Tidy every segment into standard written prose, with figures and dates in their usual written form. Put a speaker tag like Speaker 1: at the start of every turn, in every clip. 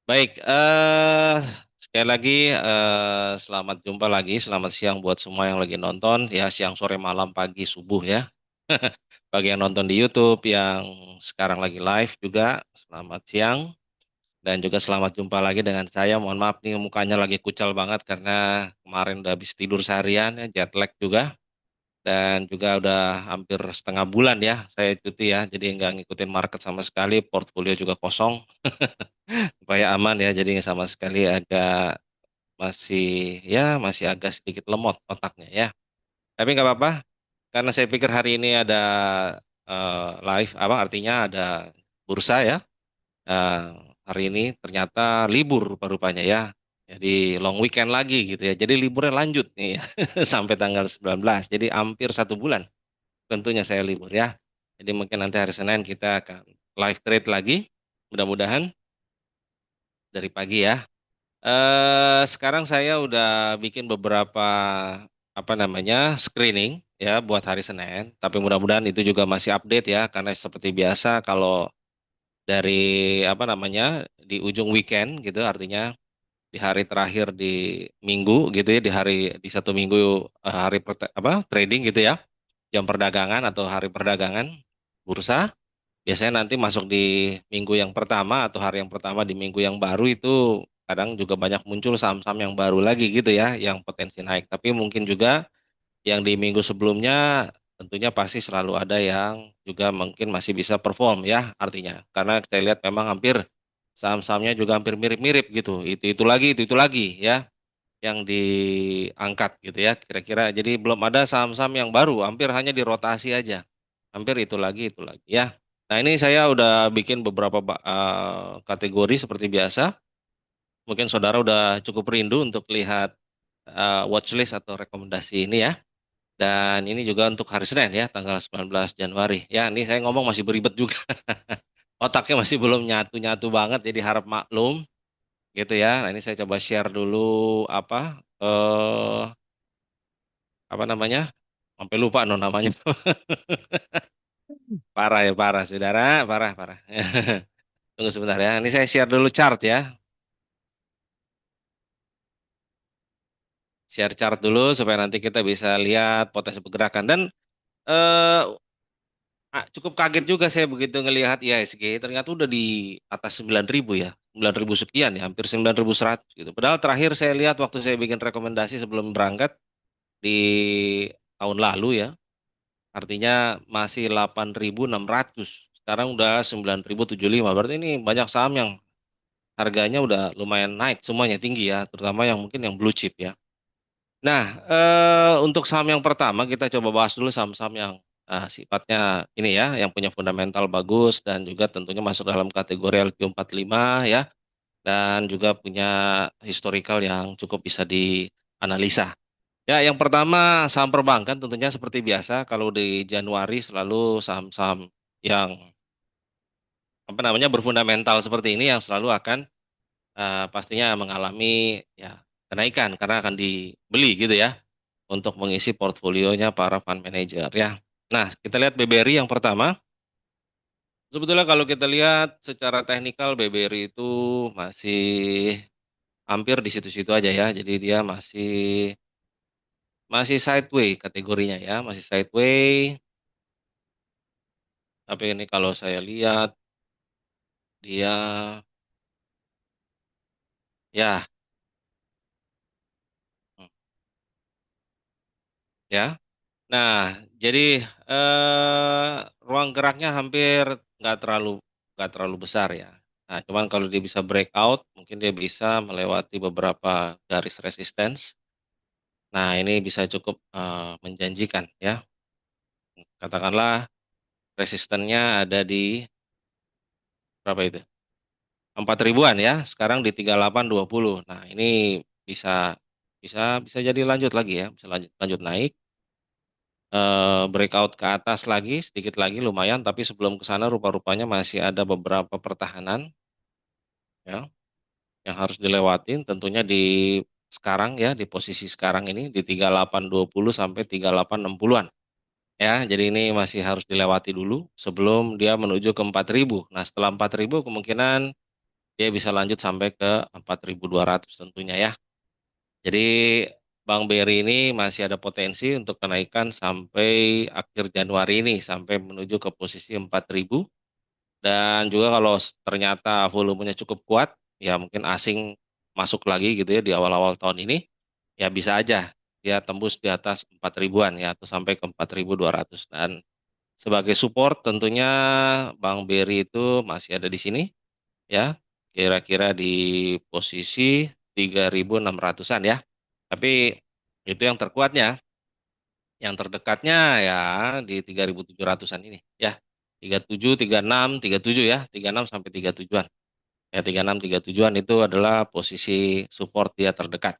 Speaker 1: Baik, sekali lagi selamat jumpa lagi, selamat siang buat semua yang lagi nonton, ya siang, sore, malam, pagi, subuh ya. Bagi yang nonton di YouTube, yang sekarang lagi live juga, selamat siang. Dan juga selamat jumpa lagi dengan saya. Mohon maaf nih mukanya lagi kucal banget karena kemarin udah habis tidur seharian ya, jet lag juga. Dan juga udah hampir setengah bulan ya saya cuti ya, jadi nggak ngikutin market sama sekali, portfolio juga kosong. Supaya aman ya, jadi sama sekali agak masih agak sedikit lemot otaknya ya. Tapi nggak apa-apa, karena saya pikir hari ini ada live, apa artinya ada bursa ya. Eh, Hari ini ternyata libur rupa-rupanya ya. Jadi long weekend lagi gitu ya. Jadi liburnya lanjut nih ya, sampai tanggal 19. Jadi hampir 1 bulan tentunya saya libur ya. Jadi mungkin nanti hari Senin kita akan live trade lagi. Mudah-mudahan dari pagi ya. Sekarang saya udah bikin beberapa apa namanya screening ya buat hari Senin. Tapi mudah-mudahan itu juga masih update ya, karena seperti biasa kalau dari apa namanya di ujung weekend gitu, artinya di hari terakhir di minggu gitu ya, di satu minggu, trading gitu ya, jam perdagangan atau hari perdagangan bursa. Biasanya nanti masuk di minggu yang pertama atau hari yang pertama di minggu yang baru itu kadang juga banyak muncul saham-saham yang baru lagi gitu ya, yang potensi naik. Tapi mungkin juga yang di minggu sebelumnya tentunya pasti selalu ada yang juga mungkin masih bisa perform ya artinya. Karena saya lihat memang hampir saham-sahamnya juga hampir mirip-mirip gitu. Itu lagi ya yang diangkat gitu ya kira-kira. Jadi belum ada saham-saham yang baru, hampir hanya dirotasi aja. Hampir itu lagi ya. Nah, ini saya udah bikin beberapa kategori seperti biasa. Mungkin saudara udah cukup rindu untuk lihat watchlist atau rekomendasi ini ya. Dan ini juga untuk hari Senin ya, tanggal 19 Januari. Ya, ini saya ngomong masih beribet juga. Otaknya masih belum nyatu-nyatu banget, jadi harap maklum gitu ya. Nah, ini saya coba share dulu apa namanya? Sampai lupa no namanya. Parah ya, parah saudara, parah, parah. Tunggu sebentar ya. Ini saya share dulu chart ya. Share chart dulu supaya nanti kita bisa lihat potensi pergerakan. Dan eh, cukup kaget juga saya begitu ngelihat IHSG ternyata udah di atas 9.000 ya. 9.000 sekian ya, hampir 9.100 gitu. Padahal terakhir saya lihat waktu saya bikin rekomendasi sebelum berangkat di tahun lalu ya. Artinya masih 8.600. Sekarang udah 9.075. Berarti ini banyak saham yang harganya udah lumayan naik semuanya tinggi ya, terutama yang mungkin yang blue chip ya. Nah, untuk saham yang pertama kita coba bahas dulu saham-saham yang sifatnya ini ya, yang punya fundamental bagus dan juga tentunya masuk dalam kategori LQ45 ya, dan juga punya historical yang cukup bisa dianalisa. Ya, yang pertama saham perbankan tentunya seperti biasa kalau di Januari selalu saham-saham yang apa namanya berfundamental seperti ini yang selalu akan pastinya mengalami ya kenaikan karena akan dibeli gitu ya untuk mengisi portfolionya para fund manager ya. Nah, kita lihat BBRI yang pertama. Sebetulnya kalau kita lihat secara teknikal BBRI itu masih hampir di situ-situ aja ya. Jadi dia masih masih sideway kategorinya ya, masih sideway. Tapi ini kalau saya lihat dia ya hmm, ya. Nah, jadi ruang geraknya hampir nggak terlalu nggak terlalu besar ya. Nah, cuman kalau dia bisa breakout, mungkin dia bisa melewati beberapa garis resistance. Nah, ini bisa cukup menjanjikan ya. Katakanlah resistennya ada di berapa itu? 4 ribuan ya. Sekarang di 3820. Nah, ini bisa bisa bisa jadi lanjut lagi ya, bisa lanjut lanjut naik. Breakout ke atas lagi, sedikit lagi lumayan, tapi sebelum ke sana rupa-rupanya masih ada beberapa pertahanan ya yang harus dilewatin tentunya di sekarang ya, di posisi sekarang ini di 3820 sampai 3860-an ya. Jadi ini masih harus dilewati dulu sebelum dia menuju ke 4.000. Nah, setelah 4.000 kemungkinan dia bisa lanjut sampai ke 4.200 tentunya ya. Jadi Bang Beri ini masih ada potensi untuk kenaikan sampai akhir Januari ini, sampai menuju ke posisi 4.000. Dan juga kalau ternyata volumenya cukup kuat, ya mungkin asing masuk lagi gitu ya di awal-awal tahun ini, ya bisa aja dia tembus di atas 4 ribuan ya, atau sampai ke 4.200. Dan sebagai support tentunya Bang Beri itu masih ada di sini ya, kira-kira di posisi 3.600-an ya. Tapi itu yang terkuatnya, yang terdekatnya ya di 3.700-an ini ya. 37, 36, 37 ya, 36 sampai 37-an. Ya 36, 37-an itu adalah posisi support dia terdekat.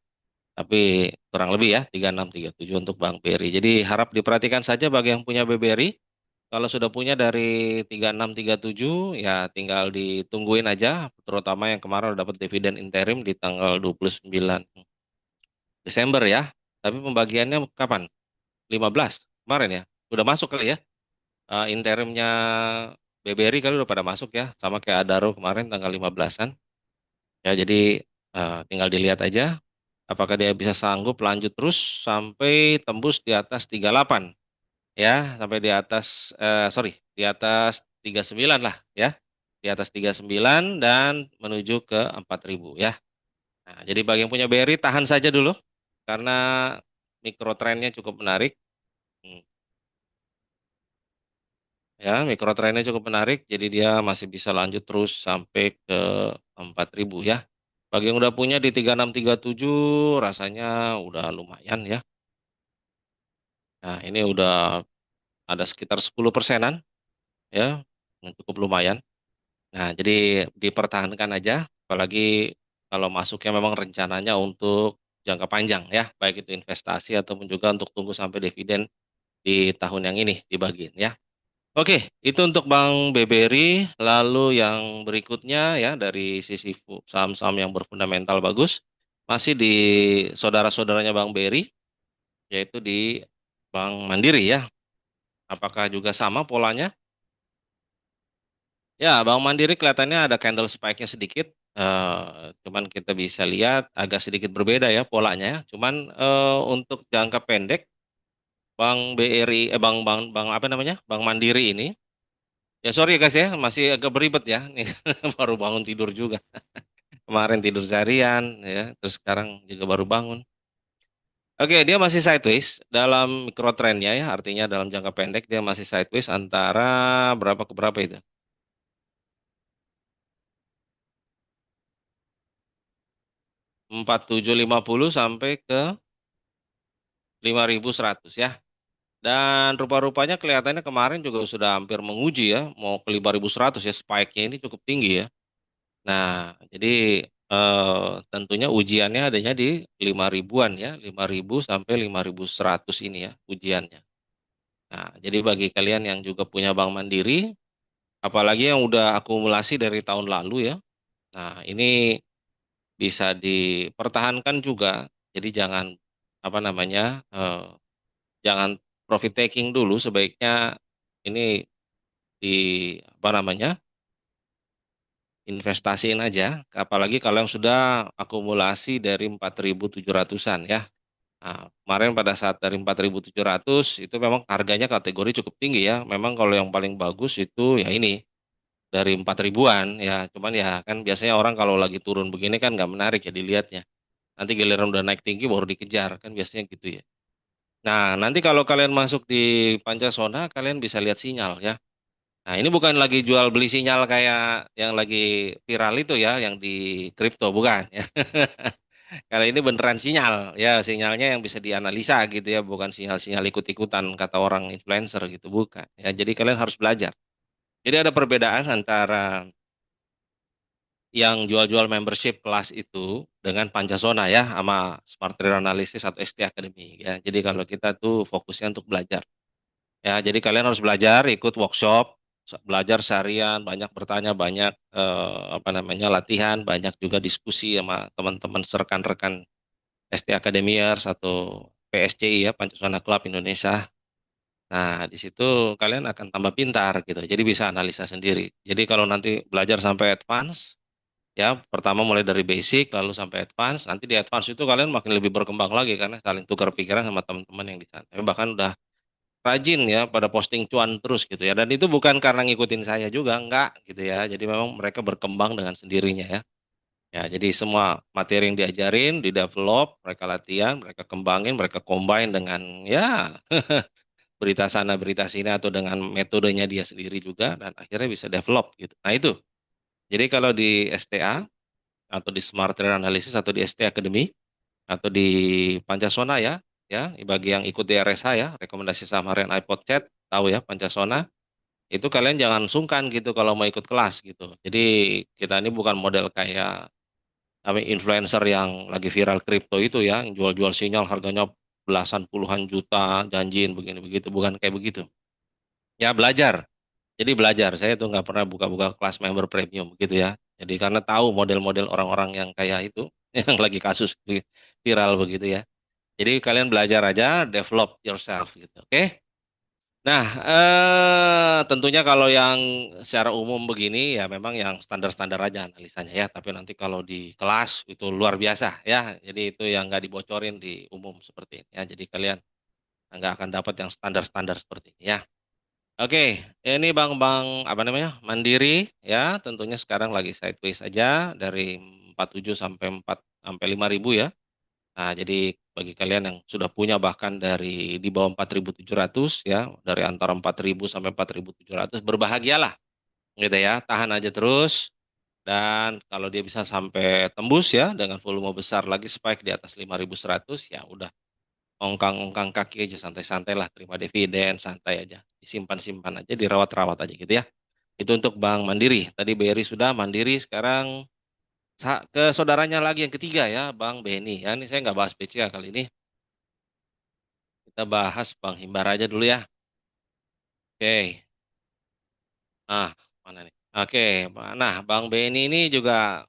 Speaker 1: Tapi kurang lebih ya 36, 37 untuk Bang Beri. Jadi harap diperhatikan saja bagi yang punya BBRI. Kalau sudah punya dari 36, 37 ya tinggal ditungguin aja. Terutama yang kemarin udah dapat dividen interim di tanggal 29 Desember ya. Tapi pembagiannya kapan? 15 kemarin ya. Udah masuk kali ya. Interimnya BBRI kali udah pada masuk ya. Sama kayak Adaro kemarin tanggal 15-an. Ya jadi tinggal dilihat aja apakah dia bisa sanggup lanjut terus sampai tembus di atas 38 ya, sampai di atas sorry, di atas 39 lah ya. Di atas 39 dan menuju ke 4.000 ya. Nah, jadi bagi yang punya BRI tahan saja dulu karena mikro trennya cukup menarik. Hmm. Ya, mikro trennya cukup menarik, jadi dia masih bisa lanjut terus sampai ke 4.000 ya. Bagi yang udah punya di 36, 37 rasanya udah lumayan ya. Nah, ini udah ada sekitar 10%-an ya, yang cukup lumayan. Nah, jadi dipertahankan aja, apalagi kalau masuknya memang rencananya untuk jangka panjang ya, baik itu investasi ataupun juga untuk tunggu sampai dividen di tahun yang ini dibagiin ya. Oke, itu untuk Bang Beberi. Lalu yang berikutnya ya dari sisi saham-saham yang berfundamental bagus, masih di saudara-saudaranya Bang Beri, yaitu di Bank Mandiri ya. Apakah juga sama polanya? Ya, Bank Mandiri kelihatannya ada candle spike-nya sedikit. Cuman kita bisa lihat agak sedikit berbeda ya polanya ya. Cuman untuk jangka pendek, Bank BRI, Bank Bank Bank apa namanya? Bank Mandiri ini. Ya sorry ya guys ya, masih agak beribet ya. Nih baru bangun tidur juga. Kemarin tidur seharian ya, terus sekarang juga baru bangun. Oke, dia masih sideways dalam mikrotrendnya ya, artinya dalam jangka pendek dia masih sideways antara berapa ke berapa itu? 4750 sampai ke 5100 ya. Dan rupa-rupanya kelihatannya kemarin juga sudah hampir menguji ya, mau ke 5100 ya, spike-nya ini cukup tinggi ya. Nah, jadi tentunya ujiannya adanya di 5 ribuan ya, 5.000 sampai 5.100 ini ya ujiannya. Nah, jadi bagi kalian yang juga punya Bank Mandiri, apalagi yang udah akumulasi dari tahun lalu ya. Nah, ini bisa dipertahankan juga. Jadi jangan apa namanya? Jangan profit taking dulu, sebaiknya ini di apa namanya? Investasiin aja, apalagi kalau yang sudah akumulasi dari 4.700-an ya. Nah, kemarin pada saat dari 4.700 itu memang harganya kategori cukup tinggi ya. Memang kalau yang paling bagus itu ya ini dari 4 ribuan ya. Cuman ya kan biasanya orang kalau lagi turun begini kan nggak menarik ya dilihatnya. Nanti giliran udah naik tinggi baru dikejar kan biasanya gitu ya. Nah, nanti kalau kalian masuk di Pancasona kalian bisa lihat sinyal ya. Nah, ini bukan lagi jual beli sinyal kayak yang lagi viral itu ya, yang di kripto bukan ya. Kalau ini beneran sinyal, ya sinyalnya yang bisa dianalisa gitu ya, bukan sinyal-sinyal ikut-ikutan kata orang influencer gitu, bukan. Ya, jadi kalian harus belajar. Jadi ada perbedaan antara yang jual-jual membership kelas itu dengan Pancasona ya, sama Smart Trader Analysis atau ST Academy ya. Jadi kalau kita tuh fokusnya untuk belajar. Ya, jadi kalian harus belajar, ikut workshop, belajar seharian, banyak bertanya, banyak apa namanya latihan, banyak juga diskusi sama teman-teman rekan-rekan ST Academiers atau PSCI ya, Pancasila Club Indonesia. Nah, di situ kalian akan tambah pintar gitu. Jadi bisa analisa sendiri. Jadi kalau nanti belajar sampai advance, Ya, pertama mulai dari basic lalu sampai advance. Nanti di advance itu kalian makin lebih berkembang lagi karena saling tukar pikiran sama teman-teman yang di sana. Bahkan udah rajin ya pada posting cuan terus gitu ya. Dan itu bukan karena ngikutin saya juga, enggak gitu ya. Jadi memang mereka berkembang dengan sendirinya ya. Ya, jadi semua materi yang diajarin, di-develop, mereka latihan, mereka kembangin, mereka combine dengan ya berita sana, berita sini atau dengan metodenya dia sendiri juga dan akhirnya bisa develop gitu. Nah, itu. Jadi kalau di STA atau di Smart Trader Analysis atau di ST Academy atau di Pancasona ya, ya bagi yang ikut di RSH ya, rekomendasi saham harian iPod Chat, tahu ya Pancasona, itu kalian jangan sungkan gitu kalau mau ikut kelas gitu. Jadi kita ini bukan model kayak kami influencer yang lagi viral kripto itu ya, yang jual-jual sinyal harganya belasan puluhan juta, janjiin begini begitu, bukan kayak begitu. Ya belajar. Jadi belajar, saya tuh nggak pernah buka-buka kelas member premium gitu ya. Jadi karena tahu model-model orang-orang yang kayak itu, yang lagi kasus viral begitu ya. Jadi kalian belajar aja, develop yourself gitu, oke? Nah, tentunya kalau yang secara umum begini ya memang yang standar-standar aja analisanya ya. Tapi nanti kalau di kelas itu luar biasa ya. Jadi itu yang nggak dibocorin di umum seperti ini ya. Jadi kalian nggak akan dapat yang standar-standar seperti ini ya. Oke, ini Bang apa namanya? Mandiri ya, tentunya sekarang lagi sideways aja dari 47 sampai 4 sampai 5.000 ya. Nah, jadi bagi kalian yang sudah punya bahkan dari di bawah 4.700 ya, dari antara 4.000 sampai 4.700 berbahagialah gitu ya. Tahan aja terus dan kalau dia bisa sampai tembus ya dengan volume besar lagi spike di atas 5.100 ya udah ongkang-ongkang kaki aja santai-santai lah terima dividen santai aja. Disimpan-simpan aja, dirawat-rawat aja gitu ya. Itu untuk Bank Mandiri. Tadi BRI sudah, Mandiri sekarang ke saudaranya lagi yang ketiga ya, Bang Beni. Ya, ini saya nggak bahas BCA kali ini. Kita bahas Bang Himbara aja dulu ya. Oke. Ah, mana nih? Oke. Nah, Bang Beni ini juga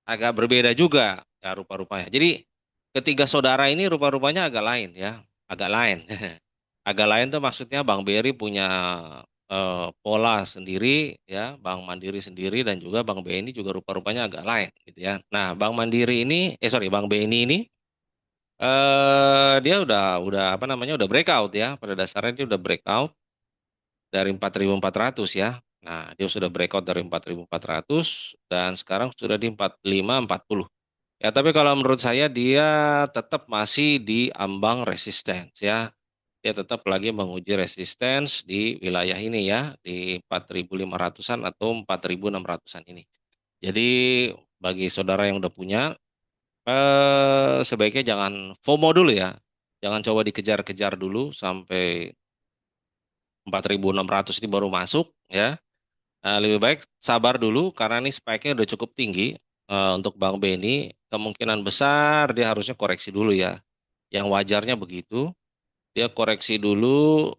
Speaker 1: agak berbeda juga ya rupa-rupanya. Jadi ketiga saudara ini rupa-rupanya agak lain ya. Agak lain. Agak lain tuh maksudnya Bang Beri punya pola sendiri ya, Bang Mandiri sendiri dan juga Bang BNI juga rupa-rupanya agak lain gitu ya. Nah, Bang Mandiri ini sorry Bang BNI ini dia udah apa namanya udah breakout ya. Pada dasarnya dia udah breakout dari 4.400 ya. Nah, dia sudah breakout dari 4.400 dan sekarang sudah di 45 40. Ya, tapi kalau menurut saya dia tetap masih di ambang resistance ya. Dia tetap lagi menguji resistance di wilayah ini ya, di 4.500-an atau 4.600-an ini. Jadi bagi saudara yang udah punya, sebaiknya jangan FOMO dulu ya. Jangan coba dikejar-kejar dulu sampai 4.600 ini baru masuk ya. Lebih baik sabar dulu karena ini spike-nya udah cukup tinggi untuk Bang Beni. Kemungkinan besar dia harusnya koreksi dulu ya. Yang wajarnya begitu. Dia koreksi dulu,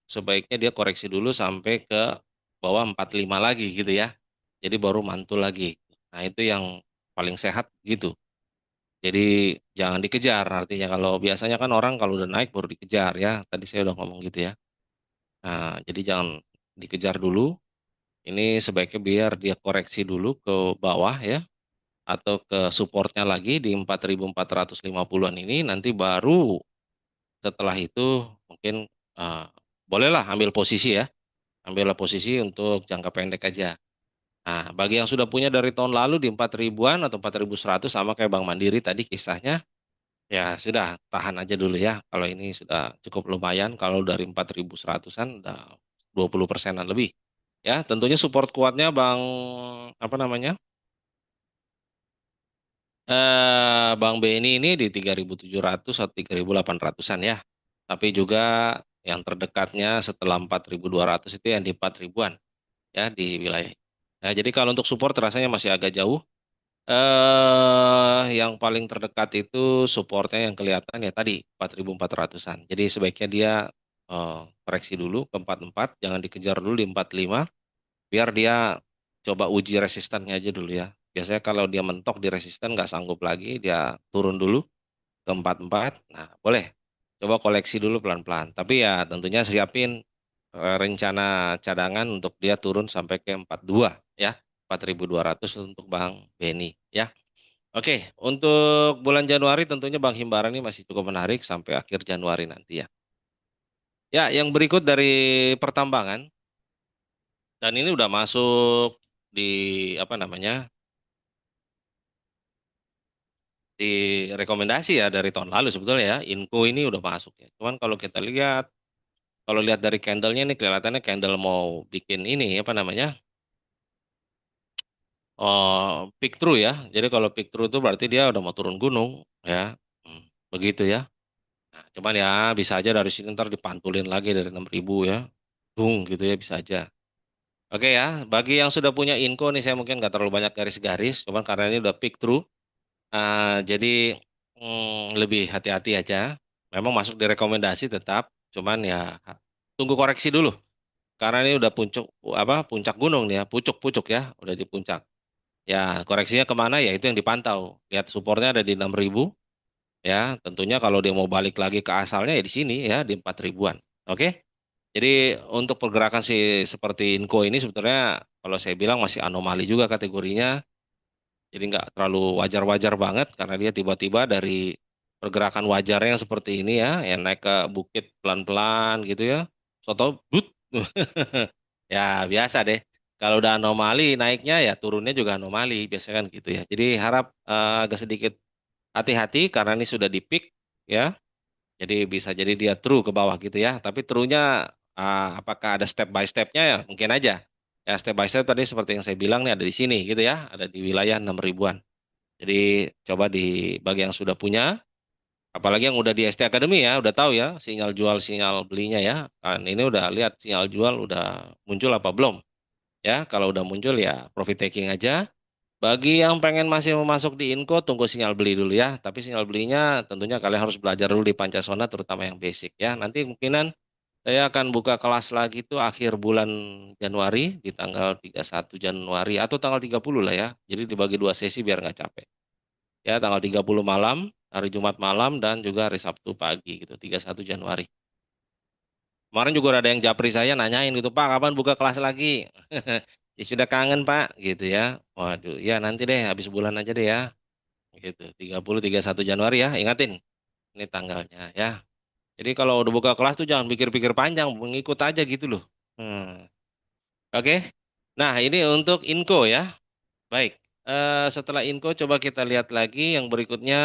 Speaker 1: sebaiknya dia koreksi dulu sampai ke bawah 45 lagi gitu ya. Jadi baru mantul lagi. Nah itu yang paling sehat gitu. Jadi jangan dikejar, artinya kalau biasanya kan orang kalau udah naik baru dikejar ya. Tadi saya udah ngomong gitu ya. Nah jadi jangan dikejar dulu. Ini sebaiknya biar dia koreksi dulu ke bawah ya. Atau ke supportnya lagi di 4.450-an ini. Nanti baru setelah itu mungkin eh, bolehlah ambil posisi ya. Ambillah posisi untuk jangka pendek aja. Nah, bagi yang sudah punya dari tahun lalu di 4.000-an atau 4.100 sama kayak Bank Mandiri tadi kisahnya, ya sudah tahan aja dulu ya. Kalau ini sudah cukup lumayan, kalau dari 4.100-an udah 20%-an lebih. Ya, tentunya support kuatnya Bang apa namanya? Bang BNI ini di 3.700 atau 3.800-an ya. Tapi juga yang terdekatnya setelah 4.200 itu yang di 4.000-an ya di wilayah. Nah, jadi kalau untuk support rasanya masih agak jauh. Yang paling terdekat itu supportnya yang kelihatan ya tadi 4.400-an. Jadi sebaiknya dia koreksi dulu ke 44, jangan dikejar dulu di 45, biar dia coba uji resistannya aja dulu ya. Biasanya kalau dia mentok di resisten nggak sanggup lagi, dia turun dulu ke 44. Nah, boleh coba koleksi dulu pelan-pelan. Tapi ya tentunya siapin rencana cadangan untuk dia turun sampai ke 42 ya. 4.200 untuk Bang Beni ya. Oke, untuk bulan Januari tentunya Bang Himbara ini masih cukup menarik sampai akhir Januari nanti ya. Ya, yang berikut dari pertambangan dan ini udah masuk di apa namanya? Di rekomendasi ya dari tahun lalu sebetulnya ya. Inco ini udah masuk ya. Cuman kalau kita lihat kalau lihat dari candlenya nih kelihatannya candle mau bikin ini apa namanya? Peak through ya. Jadi kalau peak through itu berarti dia udah mau turun gunung ya. Hmm, begitu ya. Nah, cuman ya bisa aja dari sini ntar dipantulin lagi dari 6.000 ya. Dung gitu ya bisa aja. Oke ya, bagi yang sudah punya info nih saya mungkin nggak terlalu banyak garis-garis, cuman karena ini udah peak through, jadi lebih hati-hati aja. Memang masuk di rekomendasi tetap, cuman ya tunggu koreksi dulu. Karena ini udah puncak gunung nih ya, pucuk-pucuk ya, udah di puncak. Ya koreksinya kemana ya itu yang dipantau. Lihat supportnya ada di 6.000 ya. Tentunya kalau dia mau balik lagi ke asalnya ya di sini ya di 4.000-an. Oke? Jadi untuk pergerakan si seperti Inco ini sebetulnya kalau saya bilang masih anomali juga kategorinya. Jadi nggak terlalu wajar-wajar banget karena dia tiba-tiba dari pergerakan wajarnya yang seperti ini ya, yang naik ke bukit pelan-pelan gitu ya. Soto but. Ya biasa deh. Kalau udah anomali naiknya ya turunnya juga anomali biasanya kan gitu ya. Jadi harap agak sedikit hati-hati karena ini sudah di peak ya. Jadi bisa jadi dia true ke bawah gitu ya. Tapi true-nya apakah ada step by step-nya ya? Mungkin aja. Ya step by step tadi seperti yang saya bilang nih ada di sini gitu ya. Ada di wilayah 6.000-an. Jadi coba di bagi yang sudah punya, apalagi yang udah di ST Academy ya, udah tahu ya sinyal jual sinyal belinya ya. Kan ini udah lihat sinyal jual udah muncul apa belum? Ya, kalau udah muncul ya profit taking aja. Bagi yang pengen masih mau masuk di Inco, tunggu sinyal beli dulu ya. Tapi sinyal belinya tentunya kalian harus belajar dulu di Pancasona, terutama yang basic ya. Nanti kemungkinan saya akan buka kelas lagi tuh akhir bulan Januari, di tanggal 31 Januari, atau tanggal 30 lah ya. Jadi dibagi dua sesi biar nggak capek. Ya, tanggal 30 malam, hari Jumat malam, dan juga hari Sabtu pagi gitu, 31 Januari. Kemarin juga ada yang japri saya nanyain gitu, Pak, kapan buka kelas lagi? Ya sudah kangen Pak, gitu ya. Waduh, ya nanti deh, habis bulan aja deh ya. Gitu, 30, 31 Januari ya, ingatin. Ini tanggalnya ya. Jadi kalau udah buka kelas tuh jangan pikir-pikir panjang, mengikut aja gitu loh. Hmm. Oke. Nah, ini untuk Inco ya. Baik. Setelah Inco coba kita lihat lagi yang berikutnya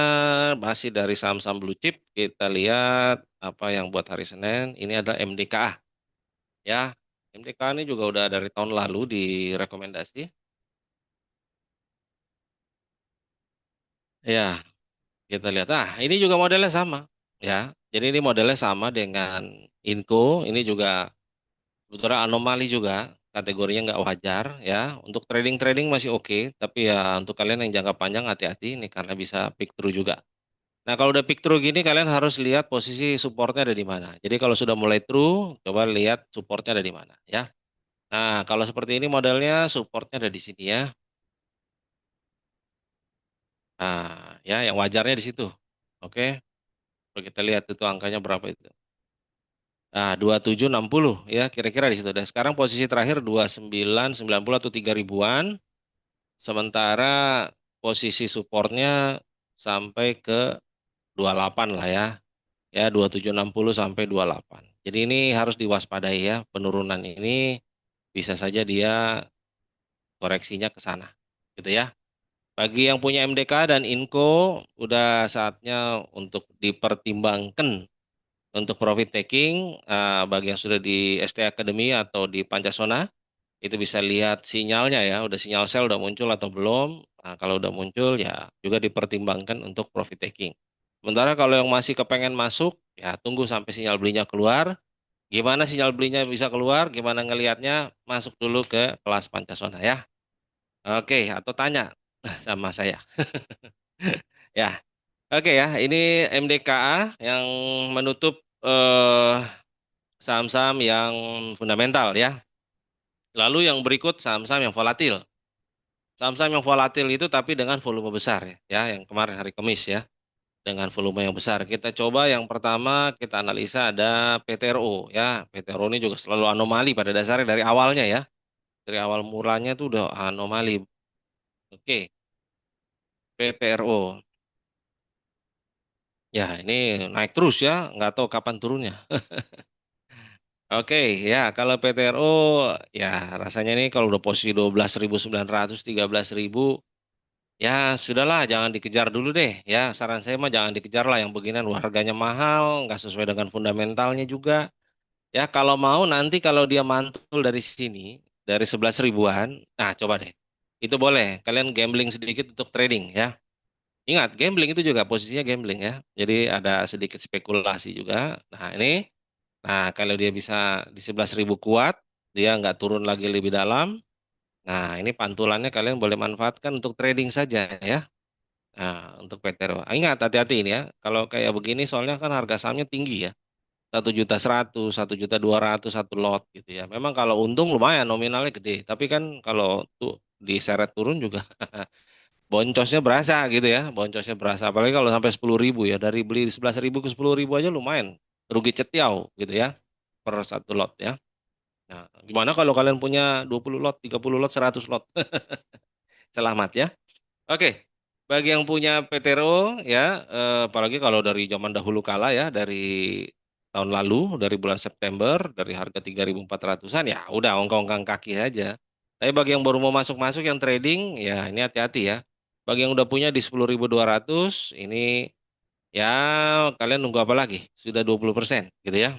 Speaker 1: masih dari saham-saham blue chip. Kita lihat apa yang buat hari Senin. Ini adalah MDKA ya. MDKA ini juga udah dari tahun lalu direkomendasi. Ya, kita lihat. Ah, ini juga modelnya sama ya. Jadi ini modelnya sama dengan Inco. Ini juga sebetulnya anomali juga, kategorinya nggak wajar ya. Untuk trading-trading masih oke, tapi ya untuk kalian yang jangka panjang hati-hati nih karena bisa pick through juga. Nah kalau udah pick through gini kalian harus lihat posisi supportnya ada di mana. Jadi kalau sudah mulai through, coba lihat supportnya ada di mana ya. Nah kalau seperti ini modelnya supportnya ada di sini ya. Nah ya yang wajarnya di situ. Oke, kalau kita lihat itu angkanya berapa itu. Nah 2760 ya kira-kira di situ. Dan sekarang posisi terakhir 2990 atau 3.000-an. Sementara posisi supportnya sampai ke 28 lah ya. Ya 2760 sampai 28. Jadi ini harus diwaspadai ya. Penurunan ini bisa saja dia koreksinya ke sana. Gitu ya. Bagi yang punya MDK dan Inco udah saatnya untuk dipertimbangkan untuk profit taking bagi yang sudah di ST Academy atau di Pancasona itu bisa lihat sinyalnya ya, udah sinyal sell udah muncul atau belum. Nah, kalau udah muncul ya juga dipertimbangkan untuk profit taking. Sementara kalau yang masih kepengen masuk, ya tunggu sampai sinyal belinya keluar. Gimana sinyal belinya bisa keluar, gimana ngelihatnya, masuk dulu ke kelas Pancasona ya. Oke, atau tanya sama saya. Ya, oke ya, ini MDKA yang menutup saham-saham yang fundamental ya. Lalu yang berikut saham-saham yang volatil. Saham-saham yang volatil itu tapi dengan volume besar ya, yang kemarin hari Kamis ya, dengan volume yang besar. Kita coba yang pertama kita analisa ada PTRO ya. PTRO ini juga selalu anomali pada dasarnya dari awalnya ya. Dari awal mulanya tuh udah anomali. Oke, PTRO. Ya, ini naik terus ya, nggak tahu kapan turunnya. Oke, ya kalau PTRO ya rasanya ini kalau udah posisi 12.900, 13.000, ya sudahlah jangan dikejar dulu deh. Ya saran saya mah jangan dikejar lah yang beginian harganya mahal, nggak sesuai dengan fundamentalnya juga. Ya kalau mau nanti kalau dia mantul dari sini dari 11 ribuan, nah coba deh. Itu boleh kalian gambling sedikit untuk trading ya. Ingat, gambling itu juga posisinya gambling ya. Jadi ada sedikit spekulasi juga. Nah ini, nah kalau dia bisa di 11 ribu kuat, dia nggak turun lagi lebih dalam. Nah ini pantulannya kalian boleh manfaatkan untuk trading saja ya. Nah untuk PTRO. Ingat hati-hati ini ya. Kalau kayak begini soalnya kan harga sahamnya tinggi ya. 1.100.000, 1.200.000 satu lot gitu ya. Memang kalau untung lumayan nominalnya gede. Tapi kan kalau tuh diseret turun juga boncosnya berasa gitu ya, boncosnya berasa. Apalagi kalau sampai 10 ribu ya, dari beli 11 ribu ke 10 ribu aja lumayan, rugi cetiau gitu ya, per satu lot ya. Nah, gimana kalau kalian punya 20 lot, 30 lot, 100 lot? Selamat ya. Oke, bagi yang punya PTRO ya, apalagi kalau dari zaman dahulu kala ya, dari tahun lalu, dari bulan September, dari harga 3.400-an, ya udah ongkang-ongkang kaki saja. Tapi bagi yang baru mau masuk-masuk yang trading, ya ini hati-hati ya. Bagi yang udah punya di 10.200, ini ya kalian nunggu apa lagi? Sudah 20% gitu ya.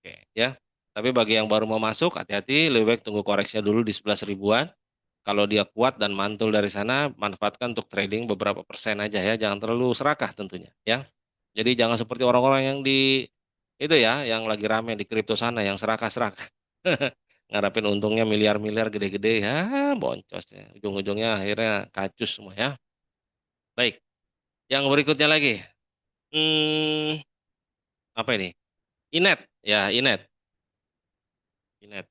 Speaker 1: Oke ya. Tapi bagi yang baru mau masuk, hati-hati, lebih baik tunggu koreksinya dulu di 11 ribuan. Kalau dia kuat dan mantul dari sana, manfaatkan untuk trading beberapa persen aja ya. Jangan terlalu serakah tentunya ya. Jadi jangan seperti orang-orang yang di itu ya, yang lagi rame di kripto sana, yang serakah-serakah. Ngarapin untungnya miliar-miliar gede-gede ya, boncos ya. Ujung-ujungnya akhirnya kacus semua ya. Baik, yang berikutnya lagi. Hmm, apa ini? Inet, ya Inet. Inet.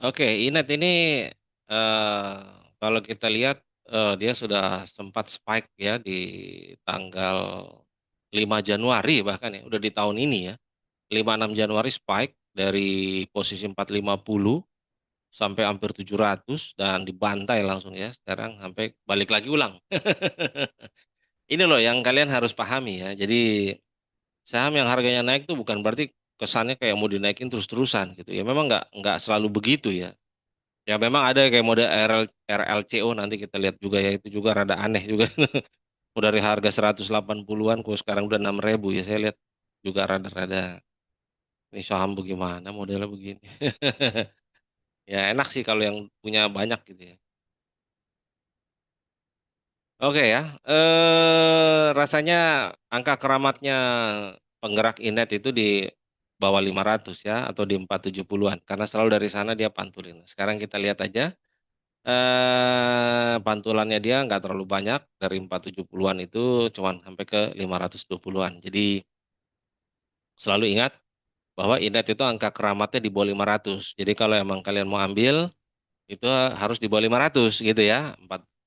Speaker 1: Oke, Inet ini eh, kalau kita lihat dia sudah sempat spike ya di tanggal 5 Januari bahkan ya, udah di tahun ini ya. 5-6 Januari spike dari posisi 450 sampai hampir 700 dan dibantai langsung ya. Sekarang sampai balik lagi ulang. Ini loh yang kalian harus pahami ya. Jadi saham yang harganya naik tuh bukan berarti kesannya kayak mau dinaikin terus-terusan gitu ya. Memang nggak selalu begitu ya. Ya memang ada kayak mode RLCO nanti kita lihat juga ya itu juga rada aneh juga. Udah dari harga 180-an kok sekarang udah 6.000 ya saya lihat juga rada-rada ini saham bagaimana modelnya begini. Ya enak sih kalau yang punya banyak gitu ya. Oke ya, rasanya angka keramatnya penggerak Inet itu di bawah 500 ya atau di 470-an karena selalu dari sana dia pantulin. Sekarang kita lihat aja pantulannya dia nggak terlalu banyak dari 470-an itu cuman sampai ke 520-an. Jadi selalu ingat bahwa Inet itu angka keramatnya di bawah 500. Jadi kalau emang kalian mau ambil itu harus di bawah 500 gitu ya.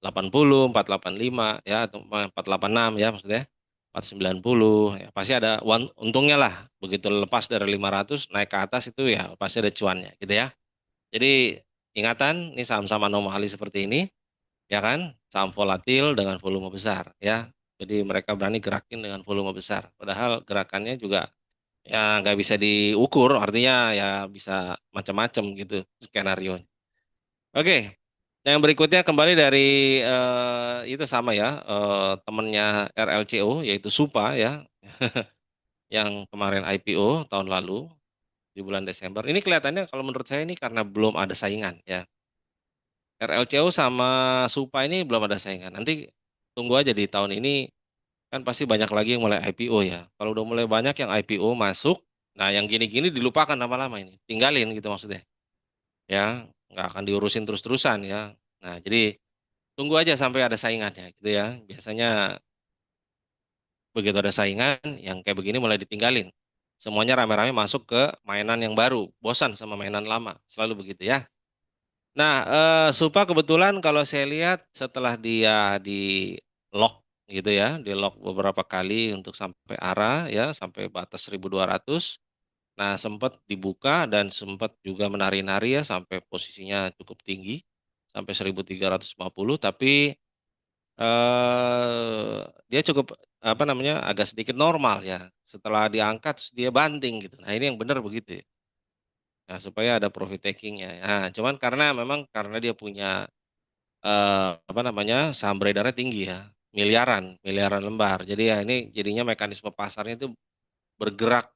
Speaker 1: 480, 485 ya atau 486 ya maksudnya. 490 ya pasti ada untungnya lah. Begitu lepas dari 500 naik ke atas itu ya pasti ada cuannya gitu ya. Jadi ingatan ini saham-saham anomali seperti ini ya kan, saham volatil dengan volume besar ya. Jadi mereka berani gerakin dengan volume besar. Padahal gerakannya juga ya nggak bisa diukur, artinya ya bisa macam-macam gitu skenario. Oke, yang berikutnya kembali dari itu sama ya, temennya RLCO yaitu Supa ya, yang kemarin IPO tahun lalu di bulan Desember. Ini kelihatannya kalau menurut saya ini karena belum ada saingan ya. RLCO sama Supa ini belum ada saingan. Nanti tunggu aja di tahun ini kan pasti banyak lagi yang mulai IPO ya. Kalau udah mulai banyak yang IPO masuk, nah yang gini-gini dilupakan lama-lama ini, tinggalin gitu maksudnya. Ya, nggak akan diurusin terus-terusan ya. Nah, jadi tunggu aja sampai ada saingannya gitu ya. Biasanya begitu ada saingan, yang kayak begini mulai ditinggalin. Semuanya rame-rame masuk ke mainan yang baru, bosan sama mainan lama, selalu begitu ya. Nah, Supa kebetulan kalau saya lihat setelah dia di lock gitu ya, di lock beberapa kali untuk sampai arah ya, sampai batas 1.200. Nah, sempat dibuka dan sempat juga menari-nari ya sampai posisinya cukup tinggi, sampai 1.350, tapi dia cukup, apa namanya, agak sedikit normal ya, setelah diangkat terus dia banting gitu. Nah, ini yang benar begitu ya. Nah, supaya ada profit taking-nya. Nah, cuman karena memang karena dia punya, apa namanya, saham beredarnya tinggi ya, miliaran miliaran lembar. Jadi ya ini jadinya mekanisme pasarnya itu bergerak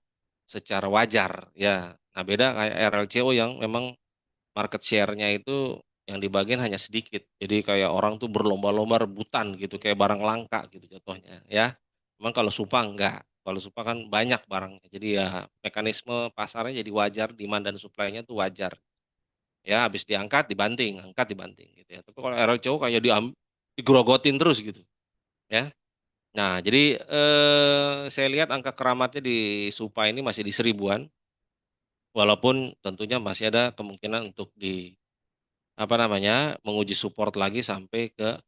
Speaker 1: secara wajar ya. Nah, beda kayak RLCO yang memang market share-nya itu yang dibagiin hanya sedikit. Jadi kayak orang tuh berlomba-lomba rebutan gitu, kayak barang langka gitu jatuhnya ya. Cuman kalau Supa enggak, kalau Supa kan banyak barangnya. Jadi ya mekanisme pasarnya jadi wajar, demand dan supply-nya tuh wajar. Ya habis diangkat dibanting, angkat dibanting gitu ya. Tapi kalau RLCO kayak digrogotin terus gitu ya. Nah jadi, saya lihat angka keramatnya di Supa ini masih di seribuan, walaupun tentunya masih ada kemungkinan untuk apa namanya, menguji support lagi sampai ke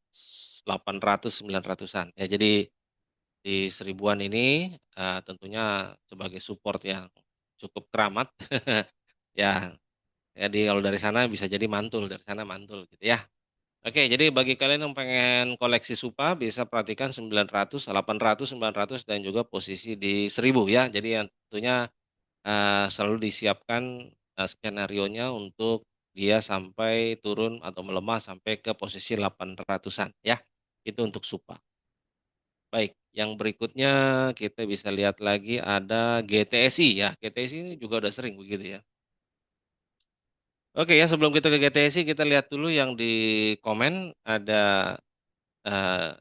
Speaker 1: 800, 900-an. Ya jadi di seribuan ini, tentunya sebagai support yang cukup keramat. Ya, jadi kalau dari sana bisa jadi mantul, dari sana mantul gitu ya. Oke, jadi bagi kalian yang pengen koleksi Supa bisa perhatikan 900, 800, 900 dan juga posisi di 1.000 ya. Jadi yang tentunya selalu disiapkan, skenarionya untuk dia sampai turun atau melemah sampai ke posisi 800-an ya, itu untuk Supa. Baik, yang berikutnya kita bisa lihat lagi ada GTSI ya, GTSI ini juga udah sering begitu ya. Oke ya, sebelum kita ke GTSI kita lihat dulu yang di komen ada, eee,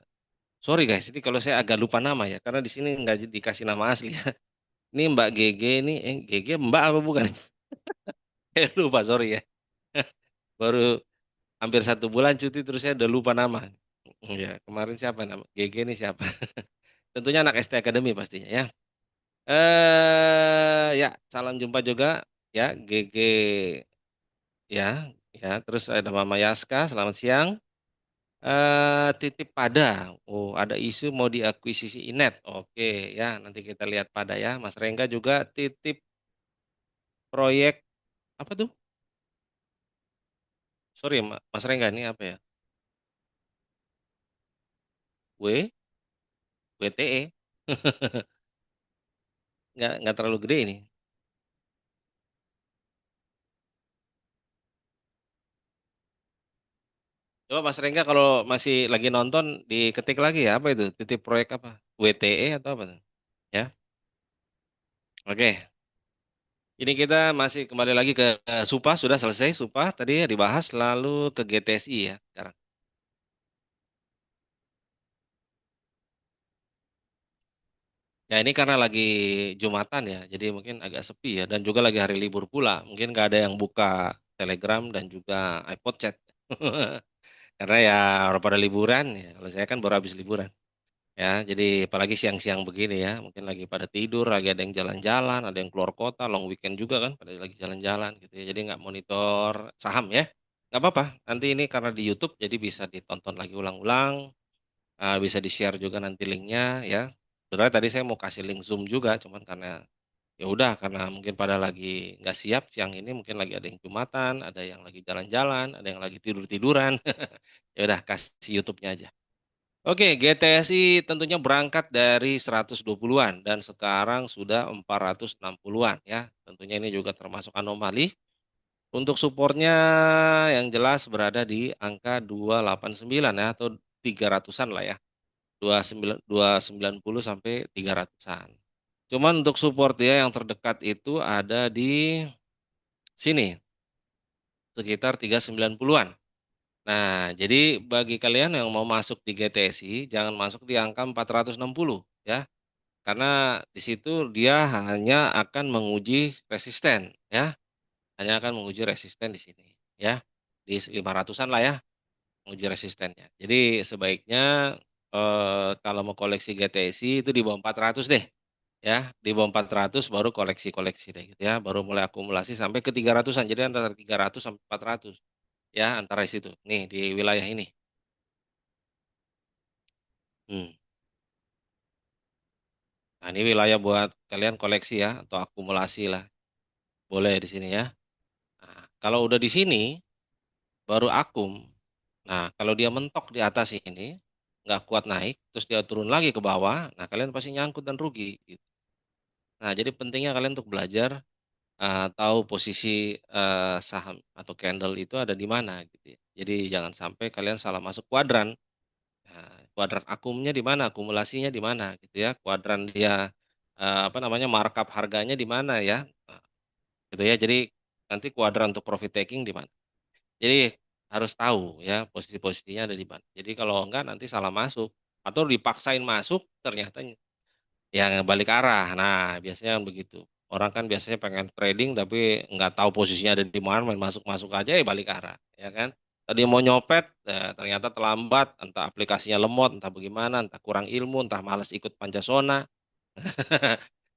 Speaker 1: sorry guys ini kalau saya agak lupa nama ya, karena di sini nggak dikasih nama asli ya. Ini Mbak GG ini, GG Mbak apa bukan? Saya lupa sorry ya, baru hampir 1 bulan cuti terus saya udah lupa nama. Iya, kemarin siapa nama GG ini siapa? Tentunya anak ST Academy pastinya ya. Ya salam jumpa juga ya GG ya, ya terus ada Mama Yaska selamat siang. Titip Pada, oh ada isu mau diakuisisi Inet, oke ya nanti kita lihat Pada ya. Mas Rengga juga titip proyek apa tuh? Sorry Mas Rengga ini apa ya? W WTE? Nggak terlalu gede ini. Coba Mas Rengga kalau masih lagi nonton diketik lagi ya, apa itu? Titip proyek apa? WTE atau apa tuh? Ya, oke. Ini kita masih kembali lagi ke Supa, sudah selesai Supa tadi ya dibahas, lalu ke GTSI ya sekarang. Ya ini karena lagi Jumatan ya, jadi mungkin agak sepi ya, dan juga lagi hari libur pula, mungkin nggak ada yang buka Telegram dan juga iPod Chat. Karena ya orang pada liburan ya, kalau saya kan baru habis liburan. Ya, jadi apalagi siang-siang begini ya, mungkin lagi pada tidur, lagi ada yang jalan-jalan, ada yang keluar kota, long weekend juga kan, pada lagi jalan-jalan gitu ya. Jadi nggak monitor saham ya. Nggak apa-apa, nanti ini karena di YouTube jadi bisa ditonton lagi ulang-ulang, bisa di-share juga nanti linknya ya. Sebenarnya tadi saya mau kasih link Zoom juga, cuman karena ya udah karena mungkin pada lagi nggak siap siang ini, mungkin lagi ada yang Jumatan, ada yang lagi jalan-jalan, ada yang lagi tidur-tiduran. Ya udah kasih YouTube-nya aja. Oke, GTSI tentunya berangkat dari 120-an dan sekarang sudah 460-an ya. Tentunya ini juga termasuk anomali. Untuk supportnya yang jelas berada di angka 289 ya atau 300-an lah ya. 290 sampai 300-an. Cuman untuk support ya yang terdekat itu ada di sini sekitar 390-an. Nah, jadi bagi kalian yang mau masuk di GTSI jangan masuk di angka 460 ya. Karena di situ dia hanya akan menguji resisten ya, hanya akan menguji resisten di sini ya, di 500-an lah ya, menguji resistennya. Jadi sebaiknya, kalau mau koleksi GTSI itu di bawah 400 deh ya, di bawah 400 baru koleksi-koleksi deh gitu ya, baru mulai akumulasi sampai ke 300-an, jadi antara 300 sampai 400 ya, antara situ, nih di wilayah ini. Hmm. Nah, ini wilayah buat kalian koleksi ya atau akumulasi lah. Boleh di sini ya. Nah, kalau udah di sini baru akum. Nah, kalau dia mentok di atas ini nggak kuat naik, terus dia turun lagi ke bawah, nah kalian pasti nyangkut dan rugi, gitu. Nah, jadi pentingnya kalian untuk belajar tahu posisi saham atau candle itu ada di mana gitu ya. Jadi jangan sampai kalian salah masuk kuadran. Nah, kuadran akumnya di mana, akumulasinya di mana gitu ya. Kuadran dia apa namanya markup harganya di mana ya. Nah, gitu ya. Jadi nanti kuadran untuk profit taking di mana. Jadi harus tahu ya posisi-posisinya ada di mana. Jadi kalau enggak nanti salah masuk atau dipaksain masuk ternyata ya balik arah. Nah, biasanya kan begitu. Orang kan biasanya pengen trading tapi nggak tahu posisinya ada di mana, main masuk-masuk aja ya balik arah, ya kan. Tadi mau nyopet, ternyata terlambat, entah aplikasinya lemot, entah bagaimana, entah kurang ilmu, entah malas ikut Pancasona,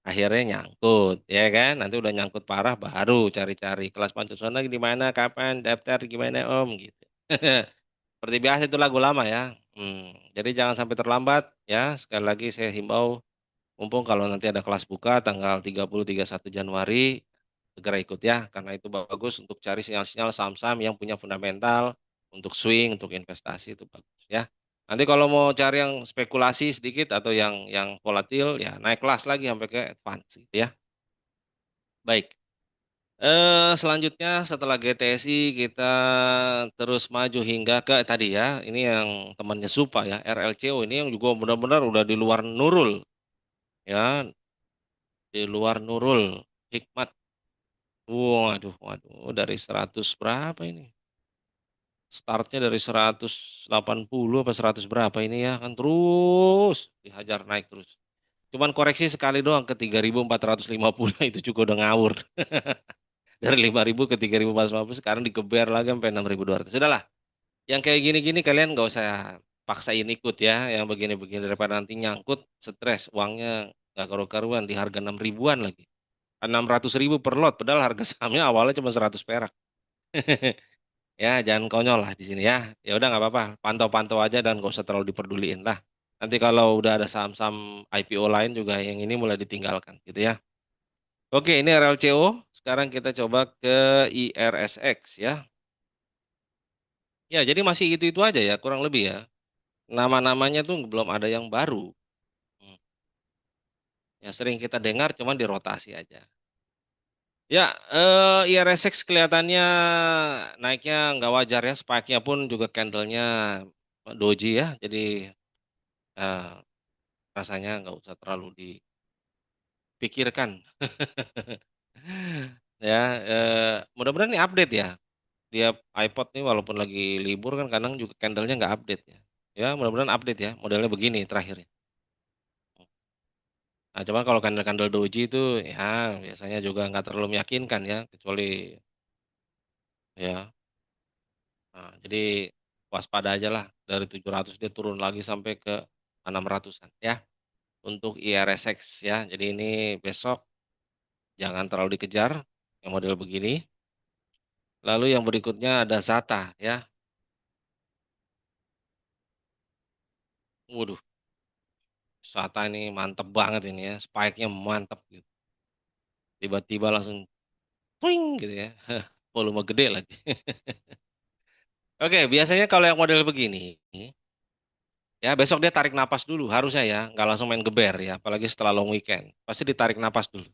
Speaker 1: akhirnya nyangkut, ya kan. Nanti udah nyangkut parah baru cari-cari kelas Pancasona di mana, kapan, daftar gimana Om, gitu. Seperti biasa itu lagu lama ya. Jadi jangan sampai terlambat ya. Sekali lagi saya himbau mumpung kalau nanti ada kelas buka tanggal 30, 31 Januari, segera ikut ya, karena itu bagus untuk cari sinyal-sinyal saham-saham yang punya fundamental, untuk swing, untuk investasi itu bagus ya. Nanti kalau mau cari yang spekulasi sedikit atau yang volatil ya naik kelas lagi sampai ke advance gitu ya. Baik. Selanjutnya setelah GTSI kita terus maju hingga ke tadi ya, ini yang temannya Supa ya, RLCO ini yang juga benar-benar udah di luar Nurul ya, di luar Nurul Hikmat. Waduh, waduh, dari 100 berapa ini? Startnya dari 180 apa 100 berapa ini ya kan terus dihajar naik terus. Cuman koreksi sekali doang ke 3.450 itu juga udah ngawur. Dari 5.000 ke 3.450 sekarang digeber lagi sampai 6.200. Sudahlah, yang kayak gini-gini kalian nggak usah paksain ikut ya. Yang begini-begini daripada nanti nyangkut, stres, uangnya nggak karu-karuan di harga 6 ribuan lagi. 600 ribu per lot, padahal harga sahamnya awalnya cuma 100 perak. Ya, jangan konyol lah di sini ya. Ya udah nggak apa-apa, pantau-pantau aja dan nggak usah terlalu diperduliin lah. Nanti kalau udah ada saham-saham IPO lain juga yang ini mulai ditinggalkan gitu ya. Oke, ini RLCO. Sekarang kita coba ke IRSX ya. Ya, jadi masih itu-itu aja ya, kurang lebih ya. Nama-namanya tuh belum ada yang baru. Hmm. Yang sering kita dengar cuma dirotasi aja. Ya, IRSX kelihatannya naiknya nggak wajar ya, spike-nya pun juga candlenya doji ya, jadi eh, rasanya nggak usah terlalu dipikirkan. Ya, mudah-mudahan ini update ya. Dia iPod nih walaupun lagi libur kan kadang juga candlenya nggak update ya. Ya, mudah-mudahan update ya, modelnya begini terakhir. Nah, cuman kalau candle-candle doji itu ya biasanya juga nggak terlalu meyakinkan ya, kecuali ya. Nah, jadi waspada aja lah dari 700 dia turun lagi sampai ke 600-an ya untuk IRSX ya. Jadi ini besok jangan terlalu dikejar yang model begini. Lalu yang berikutnya ada Zata ya. Waduh, Zata ini mantep banget ini ya. Spike-nya mantep gitu. Tiba-tiba langsung twing gitu ya. Volume gede lagi. Oke, biasanya kalau yang model begini ya besok dia tarik napas dulu harusnya ya, nggak langsung main geber ya, apalagi setelah long weekend. Pasti ditarik napas dulu.